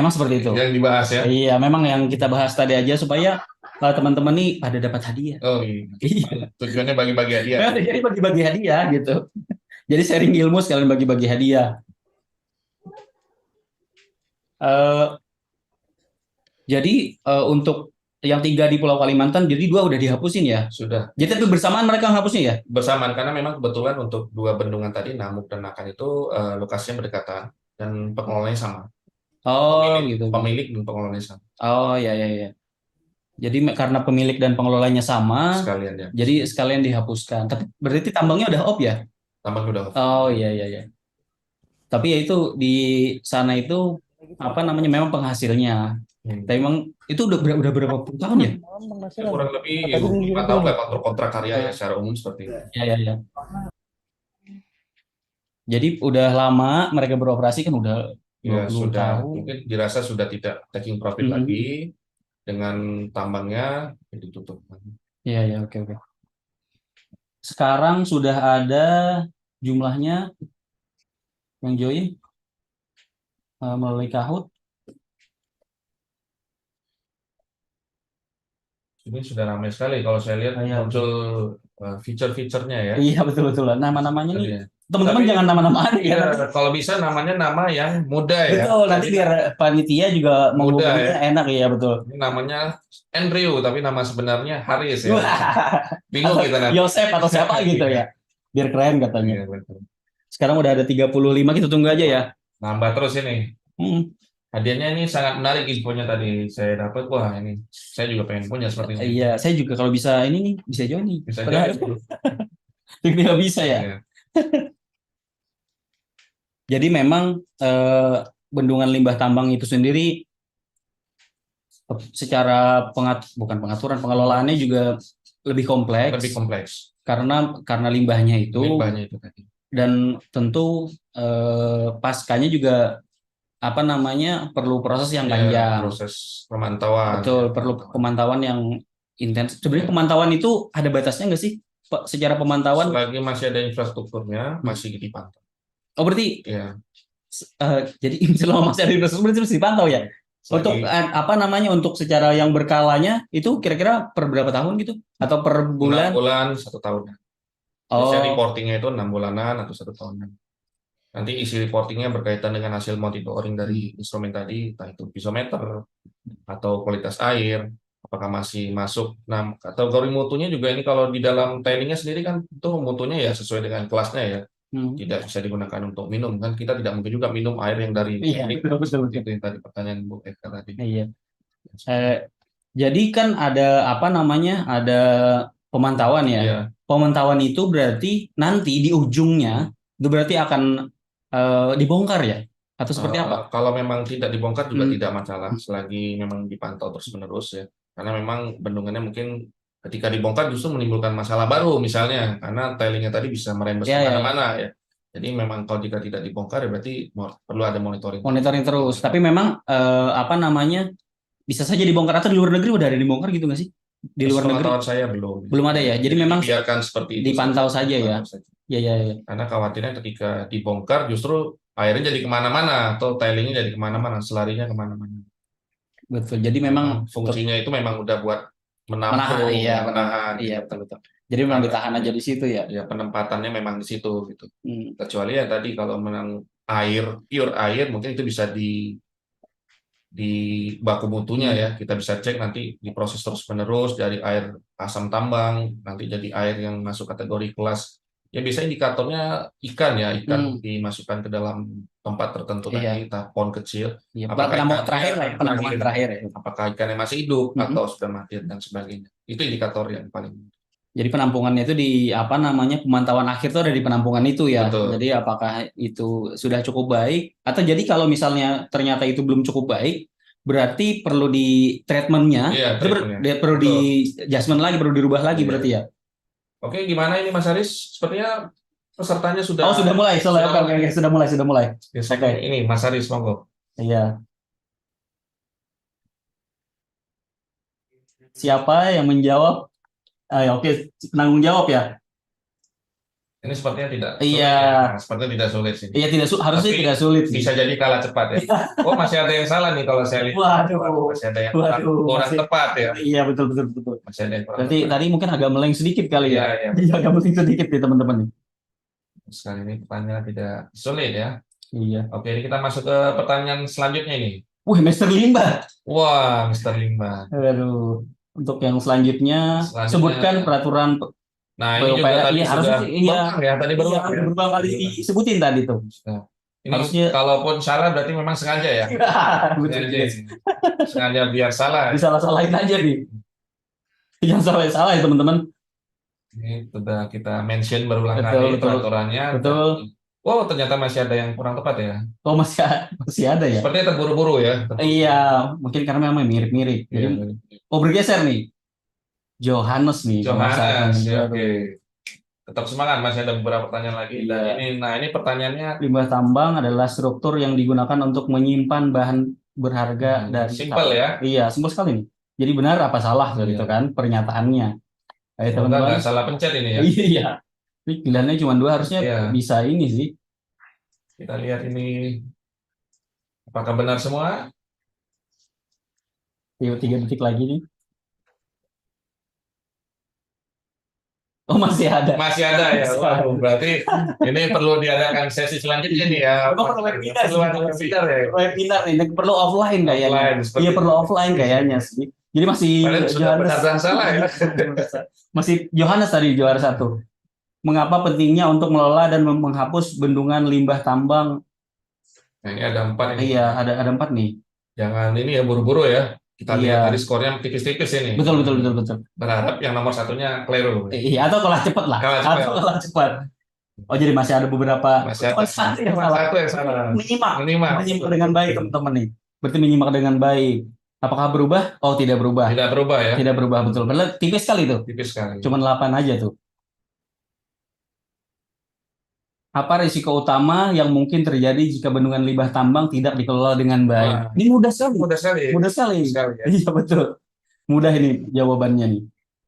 seperti itu. Yang dibahas ya. Iya, memang yang kita bahas tadi aja supaya teman-teman nih pada dapat hadiah. Oh iya. Iya. Tujuannya bagi-bagi hadiah. Jadi bagi-bagi hadiah gitu. Jadi sharing ilmu sekalian bagi-bagi hadiah. Eh, jadi untuk yang 3 di Pulau Kalimantan, jadi 2 udah dihapusin ya. Sudah Jadi tapi bersamaan mereka menghapusnya ya. bersamaan karena memang kebetulan untuk dua bendungan tadi Namuk dan Nakan itu lokasinya berdekatan dan pengelolanya sama. Oh gitu. Pemilik dan pengelolanya sama Oh ya ya ya. Jadi karena pemilik dan pengelolanya sama, sekalian ya. jadi sekalian dihapuskan. Tapi berarti tambangnya udah off ya? Tambang udah off. Oh iya iya iya. Tapi ya itu di sana itu apa namanya memang penghasilnya. Tapi memang itu udah berapa puluh tahun ya? Ya, kurang lebih 5 tahun lah kontrak karya ya secara umum seperti itu. Ya ya ya. Jadi udah lama mereka beroperasi kan udah 20 Ya sudah tahun. mungkin dirasa sudah tidak taking profit Mhm. lagi dengan tambangnya ya ditutup. Iya ya oke oke. Sekarang sudah ada jumlahnya yang join melalui Kahoot. Ini sudah ramai sekali kalau saya lihat Iya. muncul feature-featurenya ya. Iya betul betul. Nama-namanya nih Iya. teman-teman Tapi- jangan nama-nama aneh ya. Ya, kalau bisa namanya nama yang muda ya. Betul, nanti biar panitia juga Mudah, menghubunginya enak ya, betul. Ini namanya Andrew tapi nama sebenarnya Haris ya. Bingung kita nanti. Yosef atau siapa gitu ya. Biar keren katanya. Iya, betul. Sekarang udah ada 35, kita tunggu aja ya. Nambah terus ini. Hmm, Hadiahnya ini sangat menarik infonya tadi saya dapat. Wah ini saya juga pengen punya seperti ini. iya, saya juga kalau bisa ini nih, bisa join nih. Bisa Padahal jadi. tidak bisa ya. Iya. Jadi memang bendungan limbah tambang itu sendiri secara bukan pengaturan, pengelolaannya juga lebih kompleks. Lebih kompleks. Karena limbahnya itu Limbahnya itu tadi. dan tentu paskanya juga apa namanya perlu proses yang Ya, panjang. proses pemantauan. Betul, perlu pemantauan yang intens. Sebenarnya pemantauan itu ada batasnya nggak sih? Secara pemantauan? Selagi masih ada infrastrukturnya, masih dipantau. Oh berarti Ya. jadi selama masih ada infrastruktur berarti harus dipantau ya? Untuk apa namanya? Untuk secara yang berkalanya itu kira-kira per berapa tahun gitu? Atau per 6 bulan? bulan, 1 tahun. Oh, Biasanya reportingnya itu 6 bulanan atau 1 tahunan. Nanti isi reportingnya berkaitan dengan hasil monitoring dari instrumen tadi, entah itu pisometer atau kualitas air, apakah masih masuk. Nah, kategori mutunya juga ini kalau di dalam tailingnya sendiri kan itu mutunya ya sesuai dengan kelasnya ya, tidak bisa digunakan untuk minum kan kita tidak mungkin juga minum air yang dari iya, betul. itu yang tadi pertanyaan Bu Eka tadi. Iya. Jadi kan ada apa namanya? Ada pemantauan ya. Iya. Pemantauan itu berarti nanti di ujungnya itu berarti akan dibongkar ya? Atau seperti apa? Kalau memang tidak dibongkar juga Hmm. tidak masalah selagi memang dipantau terus-menerus ya. Karena memang bendungannya mungkin ketika dibongkar justru menimbulkan masalah baru misalnya karena tailingnya tadi bisa merembes Ya, ya, kemana-mana ya. Jadi memang kalau jika tidak dibongkar ya berarti perlu ada monitoring. Monitoring terus. Tapi memang apa namanya? Bisa saja dibongkar atau di luar negeri udah ada dibongkar gitu nggak sih? Di luar negeri Sepengetahuan saya belum. belum ada ya. Jadi memang biarkan seperti itu dipantau saja ya. Dipantau saja. Ya. Karena khawatirnya ketika dibongkar justru airnya jadi kemana-mana atau tailingnya jadi kemana-mana, selarinya kemana-mana. Betul. Jadi memang Fungsinya itu memang udah buat menampung, iya, menahan. iya betul. Jadi memang ditahan aja di situ ya. Ya penempatannya memang di situ gitu. Hmm. Kecuali ya tadi kalau menang air, pure air mungkin itu bisa di baku mutunya ya. Kita bisa cek nanti diproses terus-menerus dari air asam tambang nanti jadi air yang masuk kategori kelas. Ya biasanya indikatornya ikan ya, ikan dimasukkan ke dalam tempat tertentu Iya. tadi, tahap kecil. Iya, Apakah penampungan ikannya terakhir lah, ya, penampungan terakhir? terakhir ya. Apakah ikannya masih hidup Mm-mm. atau sudah mati dan sebagainya. Itu indikator yang paling Jadi penampungannya itu di apa namanya pemantauan akhir itu ada di penampungan itu ya. betul. Jadi apakah itu sudah cukup baik atau jadi kalau misalnya ternyata itu belum cukup baik, berarti perlu di treatmentnya, Iya, itu treatmentnya. dia perlu di Betul. adjustment lagi, perlu dirubah lagi Iya. berarti ya. Oke, gimana ini Mas Haris? Sepertinya pesertanya sudah Oh sudah mulai, oke, sudah mulai. Ya, saya ini Mas Haris, monggo. Iya. Siapa yang menjawab? Oke, penanggung jawab ya. Ini sepertinya tidak Iya. sulit ya. Sepertinya tidak sulit sih. Iya harusnya Tapi tidak sulit sih. Bisa jadi kalah cepat ya. Oh, masih ada yang salah nih kalau saya lihat. Waduh. Masih ada yang kurang Masih- tepat ya. Iya betul. Masih ada yang kurang Berarti tepat. tadi mungkin agak meleng sedikit kali Iya, ya. iya. Iya, agak meleng sedikit nih teman-teman nih. Sekali ini pertanyaan tidak sulit ya. Iya. Oke, ini kita masuk ke pertanyaan selanjutnya ini. Wih, Mister Limba. Wah, Mr. Limba. Aduh. Untuk yang selanjutnya, sebutkan peraturan Nah, ini juga PUPR. tadi Iya, harusnya sudah sih, iya. berulang ya, tadi berulang ya. Berulang kali disebutin tadi tuh. Nah, ini Harusnya- kalaupun salah berarti memang sengaja ya. Betul. Sengaja biar salah. Disalah-salahin aja nih. Jangan salah ya teman-teman. Ini sudah kita mention berulang Betul, kali betul. peraturannya. Betul. Wow, ternyata masih ada yang kurang tepat ya. Oh masih ada ya. Sepertinya terburu-buru ya. Iya, mungkin karena memang mirip-mirip. Jadi, Iya. bergeser nih. Johannes nih. Johannes, Aduh. oke. Tetap semangat, masih ada beberapa pertanyaan lagi. Dan Iya. ini pertanyaannya Limbah tambang adalah struktur yang digunakan untuk menyimpan bahan berharga dari simple ya. Iya, simpel sekali nih. Jadi benar apa salah Iya. gitu kan pernyataannya. Ayo Semoga teman-teman. nggak salah pencet ini ya. Iya. Ini pilihannya cuma 2 harusnya Iya. bisa ini sih. Kita lihat ini apakah benar semua? 3 detik lagi nih. Oh masih ada. Masih ada ya. Waduh, berarti ini perlu diadakan sesi selanjutnya nih ya. Perlu webinar sih. Perlu ada webinar ya. Webinar ini perlu offline kayaknya. Offline, seperti Iya itu. perlu offline kayaknya sih. Jadi masih Padahal sudah benar dan salah ya. Masih Johannes tadi juara 1. Mengapa pentingnya untuk mengelola dan menghapus bendungan limbah tambang? Nah, ini ada 4 ini. Iya, ada 4 nih. Jangan ini ya buru-buru ya. Kita Iya. lihat tadi skornya tipis-tipis ini. Betul. Berharap yang nomor satunya keliru. Iya, atau kalah cepat lah. Kalah cepat. Oh, jadi masih ada beberapa. Masih ada satu yang cuma salah. satu yang salah. Menyimak dengan baik teman-teman nih. Berarti menyimak dengan baik. Apakah berubah? Oh, tidak berubah. Tidak berubah ya. Tidak berubah betul. Padahal tipis sekali tuh. Tipis sekali. Cuma 8 aja tuh. Apa risiko utama yang mungkin terjadi jika bendungan limbah tambang tidak dikelola dengan baik? Wah. Ini mudah sekali. Mudah sekali. Mudah sekali. ya. Iya betul. Mudah ini jawabannya nih.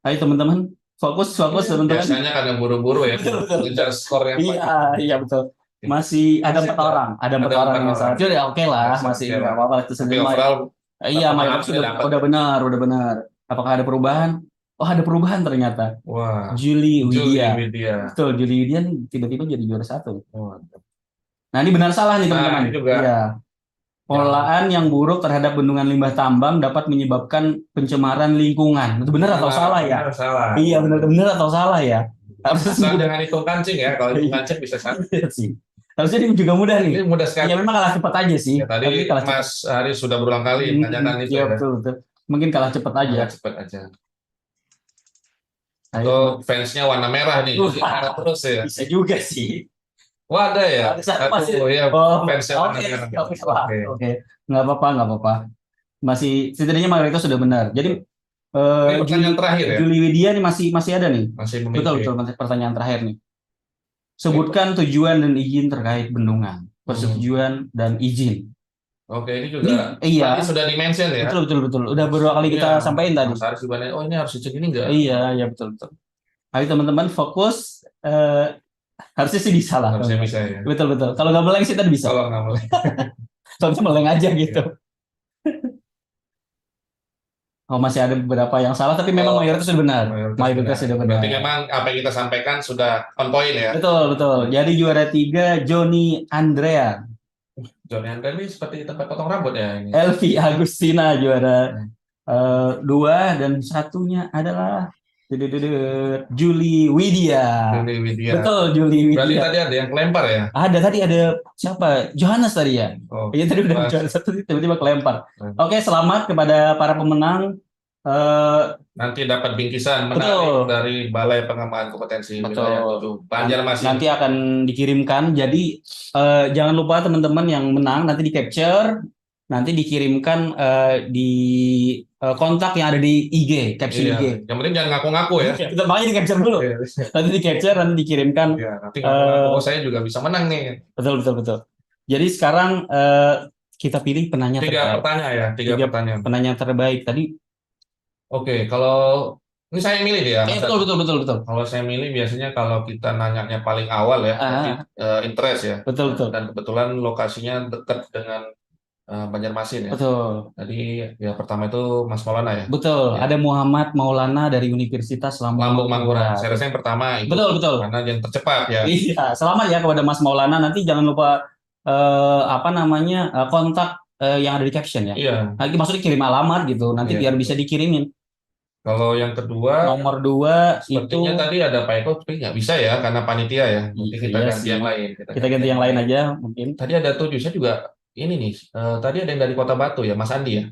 Ayo teman-teman, fokus teman-teman. Biasanya kadang buru-buru ya. Betul. Mengejar skor yang Iya betul. Masih ada 4 orang, ada 4 orang yang salah. Jadi ya oke lah, masih nggak apa-apa itu Tapi sendiri. overall Iya, pemahaman sudah dapat. udah benar. Apakah ada perubahan? Oh, ada perubahan ternyata. wah. Julie Widya. Widya. Betul, Julie Widya nih tiba-tiba jadi juara 1. Wah. Nah, ini benar salah nih teman-teman. ini juga. Iya. Pengelolaan yang buruk terhadap bendungan limbah tambang dapat menyebabkan pencemaran lingkungan. Itu benar atau salah ya? Benar, salah. Iya, benar atau salah ya? Harusnya Asal mudah jangan hitung kancing ya. Kalau hitung kancing bisa salah. sih. Harusnya ini juga mudah Ini nih. mudah sekali. Ya memang kalah cepat aja sih. Ya, tadi Tapi kalah cepat. Mas Haris sudah berulang kali menanyakan itu Iya, ya. betul. Mungkin kalah cepat aja. Agak cepat aja. Ayo. Atau fansnya warna merah nih. Wah. Merah terus ya. Bisa juga sih. Wah, ada ya. Ada satu masih. ya. Oh, fansnya warna merah. Oke. Nggak apa-apa. Masih setidaknya mayoritas sudah benar. Jadi Ini pertanyaan terakhir ya. Julie Widya nih masih ada nih. Masih memimpin. Betul. Pertanyaan terakhir nih. Sebutkan tujuan dan izin terkait bendungan. Persetujuan dan izin. Oke, ini juga Iya. tadi sudah di-mention ya. Betul. Udah beberapa kali kita Iya, sampaikan tadi. Mas Haris juga nanya, oh ini harus dicek ini enggak? Iya, betul. Ayo teman-teman fokus. Harusnya sih bisa lah. Harusnya bisa ya. Betul. Kalau nggak meleng sih tadi bisa. Kalau nggak boleh. Soalnya meleng aja gitu. Oh, masih ada beberapa yang salah, tapi memang Oh, mayoritas sudah benar. Mayoritas benar. sudah benar. Berarti memang apa yang kita sampaikan sudah on point ya. Betul, betul. Jadi juara 3 Joni Andrea, Johnny Andre ini seperti tempat potong rambut ya ini. Elvi Agustina juara Hmm. 2, dan satunya adalah Julie Widya. Johnny Widya. Betul, Julie Berarti Widya. tadi ada yang kelempar ya. Tadi ada siapa? Johannes tadi ya. Oh, Iya, tadi udah Mas. juara 1 tiba-tiba kelempar. Hmm. Oke, selamat kepada para pemenang. Eh, Nanti dapat bingkisan Betul. menarik dari Balai Pengembangan Kompetensi Betul. Wilayah 7 Banjarmasin. nanti akan dikirimkan. Jadi jangan lupa teman-teman yang menang nanti di capture, nanti dikirimkan di kontak yang ada di IG, caption Iya. IG. Yang penting jangan ngaku-ngaku ya. Kita makanya di capture dulu. Iya. Nanti di capture, nanti dikirimkan. Iya, nanti ngaku-ngaku, oh saya juga bisa menang nih. Betul, betul, betul. Jadi sekarang kita pilih penanya 3 terbaik. pertanyaan ya, 3 Tiga pertanyaan. Penanya terbaik tadi. Oke, kalau ini saya milih ya. Mas Betul, Adi. betul, betul, betul. Kalau saya milih biasanya kalau kita nanyanya paling awal ya, berarti interest ya. Betul, betul. Dan kebetulan lokasinya dekat dengan Banjarmasin ya. Betul. Jadi ya pertama itu Mas Maulana ya. Betul. Ya. Ada Muhammad Maulana dari Universitas Lambung Mangkurat. Saya Mangkurat. rasa yang pertama itu. Betul, betul. Karena yang tercepat ya. Iya, selamat ya kepada Mas Maulana. Nanti jangan lupa kontak yang ada di caption ya. Iya. Nanti maksudnya kirim alamat gitu. Nanti Iya, biar bisa dikirimin. Kalau yang kedua, Nomor 2 itu sepertinya tadi ada Pak Eko, tapi nggak bisa ya karena panitia ya. Mungkin kita Iya ganti sih. yang lain. Kita ganti yang lain aja mungkin. Tadi ada 7, saya juga ini nih. Tadi ada yang dari Kota Batu ya, Mas Andi ya.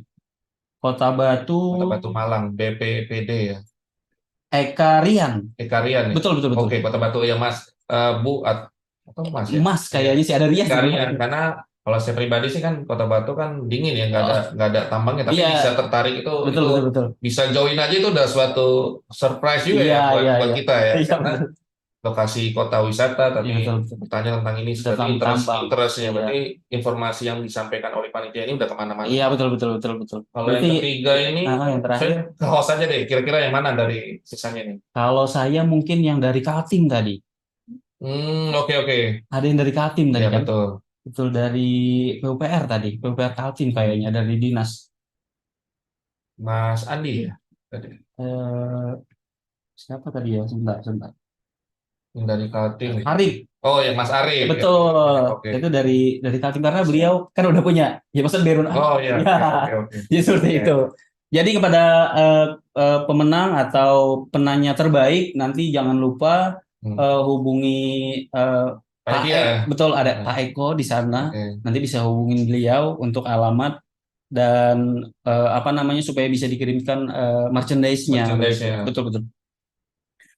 Kota Batu, Kota Batu Malang, BPPD ya. Eka Rian. Ekarian ya. Betul, betul, betul. Oke, Kota Batu ya Mas, Bu atau Mas ya. Mas kayaknya sih ada Rian. Ekarian, karena kalau saya pribadi sih kan Kota Batu kan dingin ya, nggak ada tambangnya, tapi Iya. bisa tertarik itu, Betul, itu betul, betul. bisa join aja itu udah suatu surprise juga Iya, ya buat, iya, buat iya. kita ya. Iya, Karena betul. lokasi kota wisata tadi Iya, betul, betul. bertanya tentang ini seperti Tentang tambang. interestnya, Iya. berarti informasi yang disampaikan oleh panitia ini udah kemana-mana. Iya, betul, betul, betul, betul. Kalau yang ketiga ini, yang terakhir. saya ke host aja deh, kira-kira yang mana dari sisanya nih? Kalau saya mungkin yang dari Kaltim tadi. Oke. Ada yang dari Kaltim tadi Ya kan? betul. Betul, dari PUPR tadi. PUPR Kaltim kayaknya, dari dinas. Mas Andi ya? Tadi. Siapa tadi ya? Sebentar. Yang dari Kaltim. Arif. Oh ya, Mas Arif. Betul. Ya. Oke. Itu dari Kaltim karena beliau kan udah punya. Ya maksudnya Berun. Oh iya. Ya. Oke. Ya, seperti Oke. itu. Jadi kepada pemenang atau penanya terbaik nanti jangan lupa hubungi Panitia. betul, ada Pak Eko di sana. Oke. Nanti bisa hubungin beliau untuk alamat dan supaya bisa dikirimkan merchandise-nya. Merchandise-nya. Betul.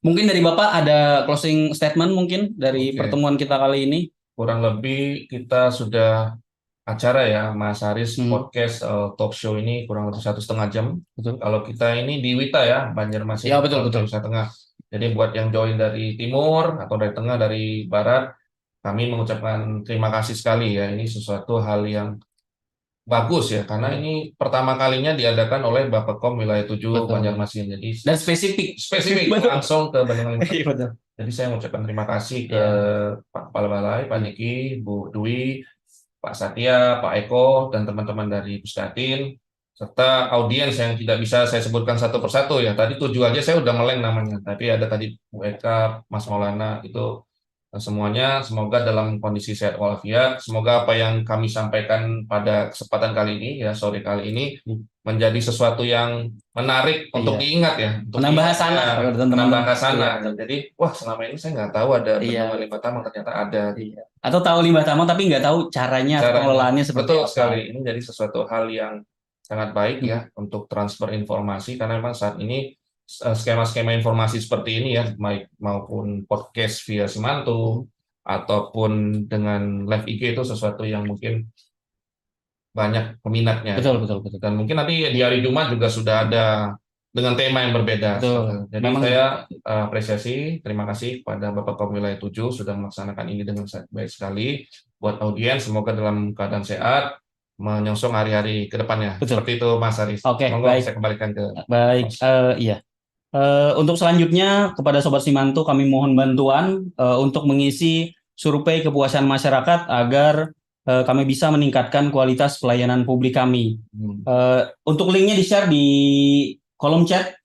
Mungkin dari Bapak ada closing statement mungkin dari Oke. pertemuan kita kali ini. Kurang lebih kita sudah acara ya, Mas Haris, podcast talk show ini kurang lebih 1,5 jam. Betul. Kalau kita ini di Wita ya, Banjarmasin. Ya, betul. Nusa Tengah. Jadi buat yang join dari timur atau dari tengah, dari barat, kami mengucapkan terima kasih sekali ya. Ini sesuatu hal yang bagus ya, karena ini pertama kalinya diadakan oleh Bappekom Wilayah 7 Betul. Banjarmasin. Jadi Dan spesifik. spesifik langsung ke Banjarmasin. Iya, betul. Jadi saya mengucapkan terima kasih ke Pak Kepala Balai, Pak Niki, Bu Dwi, Pak Satya, Pak Eko, dan teman-teman dari Pusdatin, serta audiens yang tidak bisa saya sebutkan satu persatu ya. Tadi 7 aja saya udah meleng namanya. Tapi ada tadi Bu Eka, Mas Maulana, itu semuanya semoga dalam kondisi sehat walafiat. Semoga apa yang kami sampaikan pada kesempatan kali ini ya, sore kali ini menjadi sesuatu yang menarik untuk diingat ya. Untuk Menambah diingat, hasanah. ya, menambah hasanah. Jadi wah, selama ini saya nggak tahu ada bendungan limbah tambang, ternyata ada. Iya. Atau tahu limbah tambang tapi nggak tahu caranya pengelolaannya seperti Betul apa. sekali. Ini jadi sesuatu hal yang sangat baik ya untuk transfer informasi, karena memang saat ini skema-skema informasi seperti ini ya, maupun podcast via Simantu ataupun dengan live IG itu sesuatu yang mungkin banyak peminatnya. Betul. Dan mungkin nanti di hari Jumat juga sudah ada dengan tema yang berbeda. Betul. Jadi saya apresiasi, terima kasih kepada Bappekom Wilayah 7 sudah melaksanakan ini dengan baik sekali. Buat audiens, semoga dalam keadaan sehat, menyongsong hari-hari ke depannya. Betul. Seperti itu Mas Haris. Oke, Monggo baik. saya kembalikan ke Baik, iya. Untuk selanjutnya kepada Sobat Simantu kami mohon bantuan untuk mengisi survei kepuasan masyarakat agar kami bisa meningkatkan kualitas pelayanan publik kami. Untuk linknya di-share di kolom chat.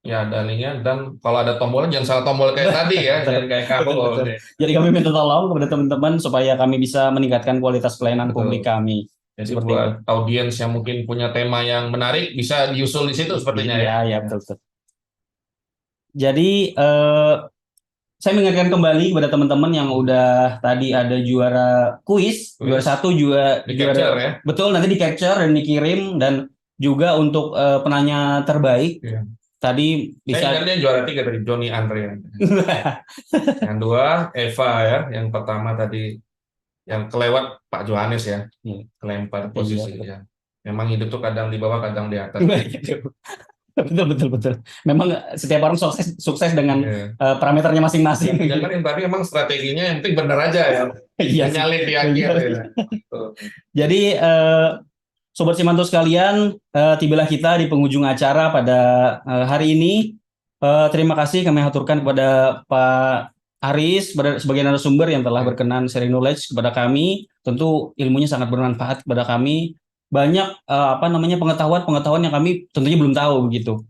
Ya, ada linknya, dan kalau ada tombolnya jangan salah tombol kayak tadi ya, jangan kayak kabel. Betul. Jadi kami minta tolong kepada teman-teman supaya kami bisa meningkatkan kualitas pelayanan Betul. publik kami. Jadi Seperti buat itu. audiens yang mungkin punya tema yang menarik bisa diusul di situ sepertinya ya. Iya, betul. Jadi saya mengingatkan kembali kepada teman-teman yang udah tadi ada juara kuis, juara 1 juga Di capture ya. betul, nanti di capture dan dikirim, dan juga untuk penanya terbaik. Iya. Tadi bisa Saya ingatnya juara 3 tadi, Joni Andre. Yang 2 Eva ya, yang pertama tadi yang kelewat Pak Johannes ya, Iya. kelempar posisi ya. Memang hidup tuh kadang di bawah, kadang di atas. Betul. Memang setiap orang sukses dengan Iya. parameternya masing-masing. Jangan yang tadi emang strateginya yang penting benar aja ya. Iya sih. Nyalip di akhir ya. Tuh. Jadi Sobat Simanto sekalian, tibalah kita di penghujung acara pada hari ini. Terima kasih kami haturkan kepada Pak Aris sebagai narasumber yang telah berkenan sharing knowledge kepada kami. Tentu ilmunya sangat bermanfaat kepada kami. Banyak pengetahuan yang kami tentunya belum tahu begitu.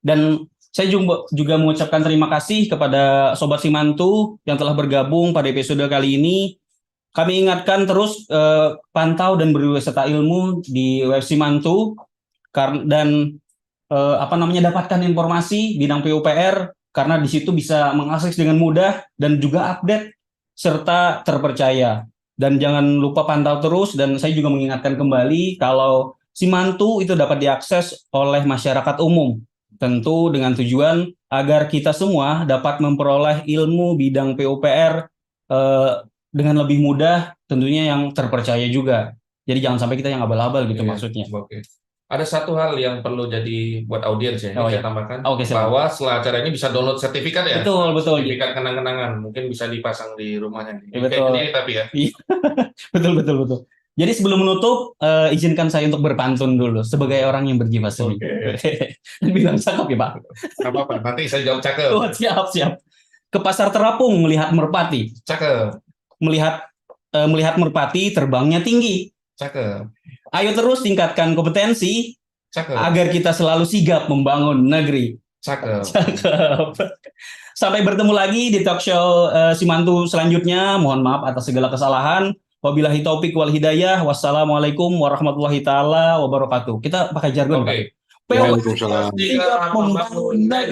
Dan saya juga mengucapkan terima kasih kepada Sobat Simantu yang telah bergabung pada episode kali ini. Kami ingatkan terus pantau dan berwisata ilmu di web Simantu, dan dapatkan informasi bidang PUPR, karena di situ bisa mengakses dengan mudah dan juga update serta terpercaya. Dan jangan lupa pantau terus, dan saya juga mengingatkan kembali kalau Simantu itu dapat diakses oleh masyarakat umum, tentu dengan tujuan agar kita semua dapat memperoleh ilmu bidang PUPR dengan lebih mudah, tentunya yang terpercaya juga. Jadi jangan sampai kita yang abal-abal gitu maksudnya. Oke. Ada satu hal yang perlu jadi buat audiens ya, Oh, saya iya. tambahkan, Oke, silakan. bahwa setelah acara ini bisa download sertifikat ya. Betul. Sertifikat kenang-kenangan, mungkin bisa dipasang di rumahnya. Ya, betul. Kayak gini tapi ya. Betul. Jadi sebelum menutup, izinkan saya untuk berpantun dulu sebagai orang yang berjiwa seni. Bilang cakep ya, Pak? Nggak apa-apa, nanti saya jawab cakep. Oh, siap. Ke pasar terapung melihat merpati. Cakep. Melihat merpati terbangnya tinggi. Cakep. Ayo terus tingkatkan kompetensi Cakep. agar kita selalu sigap membangun negeri. Cakep. Sampai bertemu lagi di talk show Simantu selanjutnya. Mohon maaf atas segala kesalahan. Wabillahi taufik wal hidayah. Wassalamualaikum warahmatullahi taala wabarakatuh. Kita pakai jargon, Pak. Oke. PUPR sigap membangun negeri.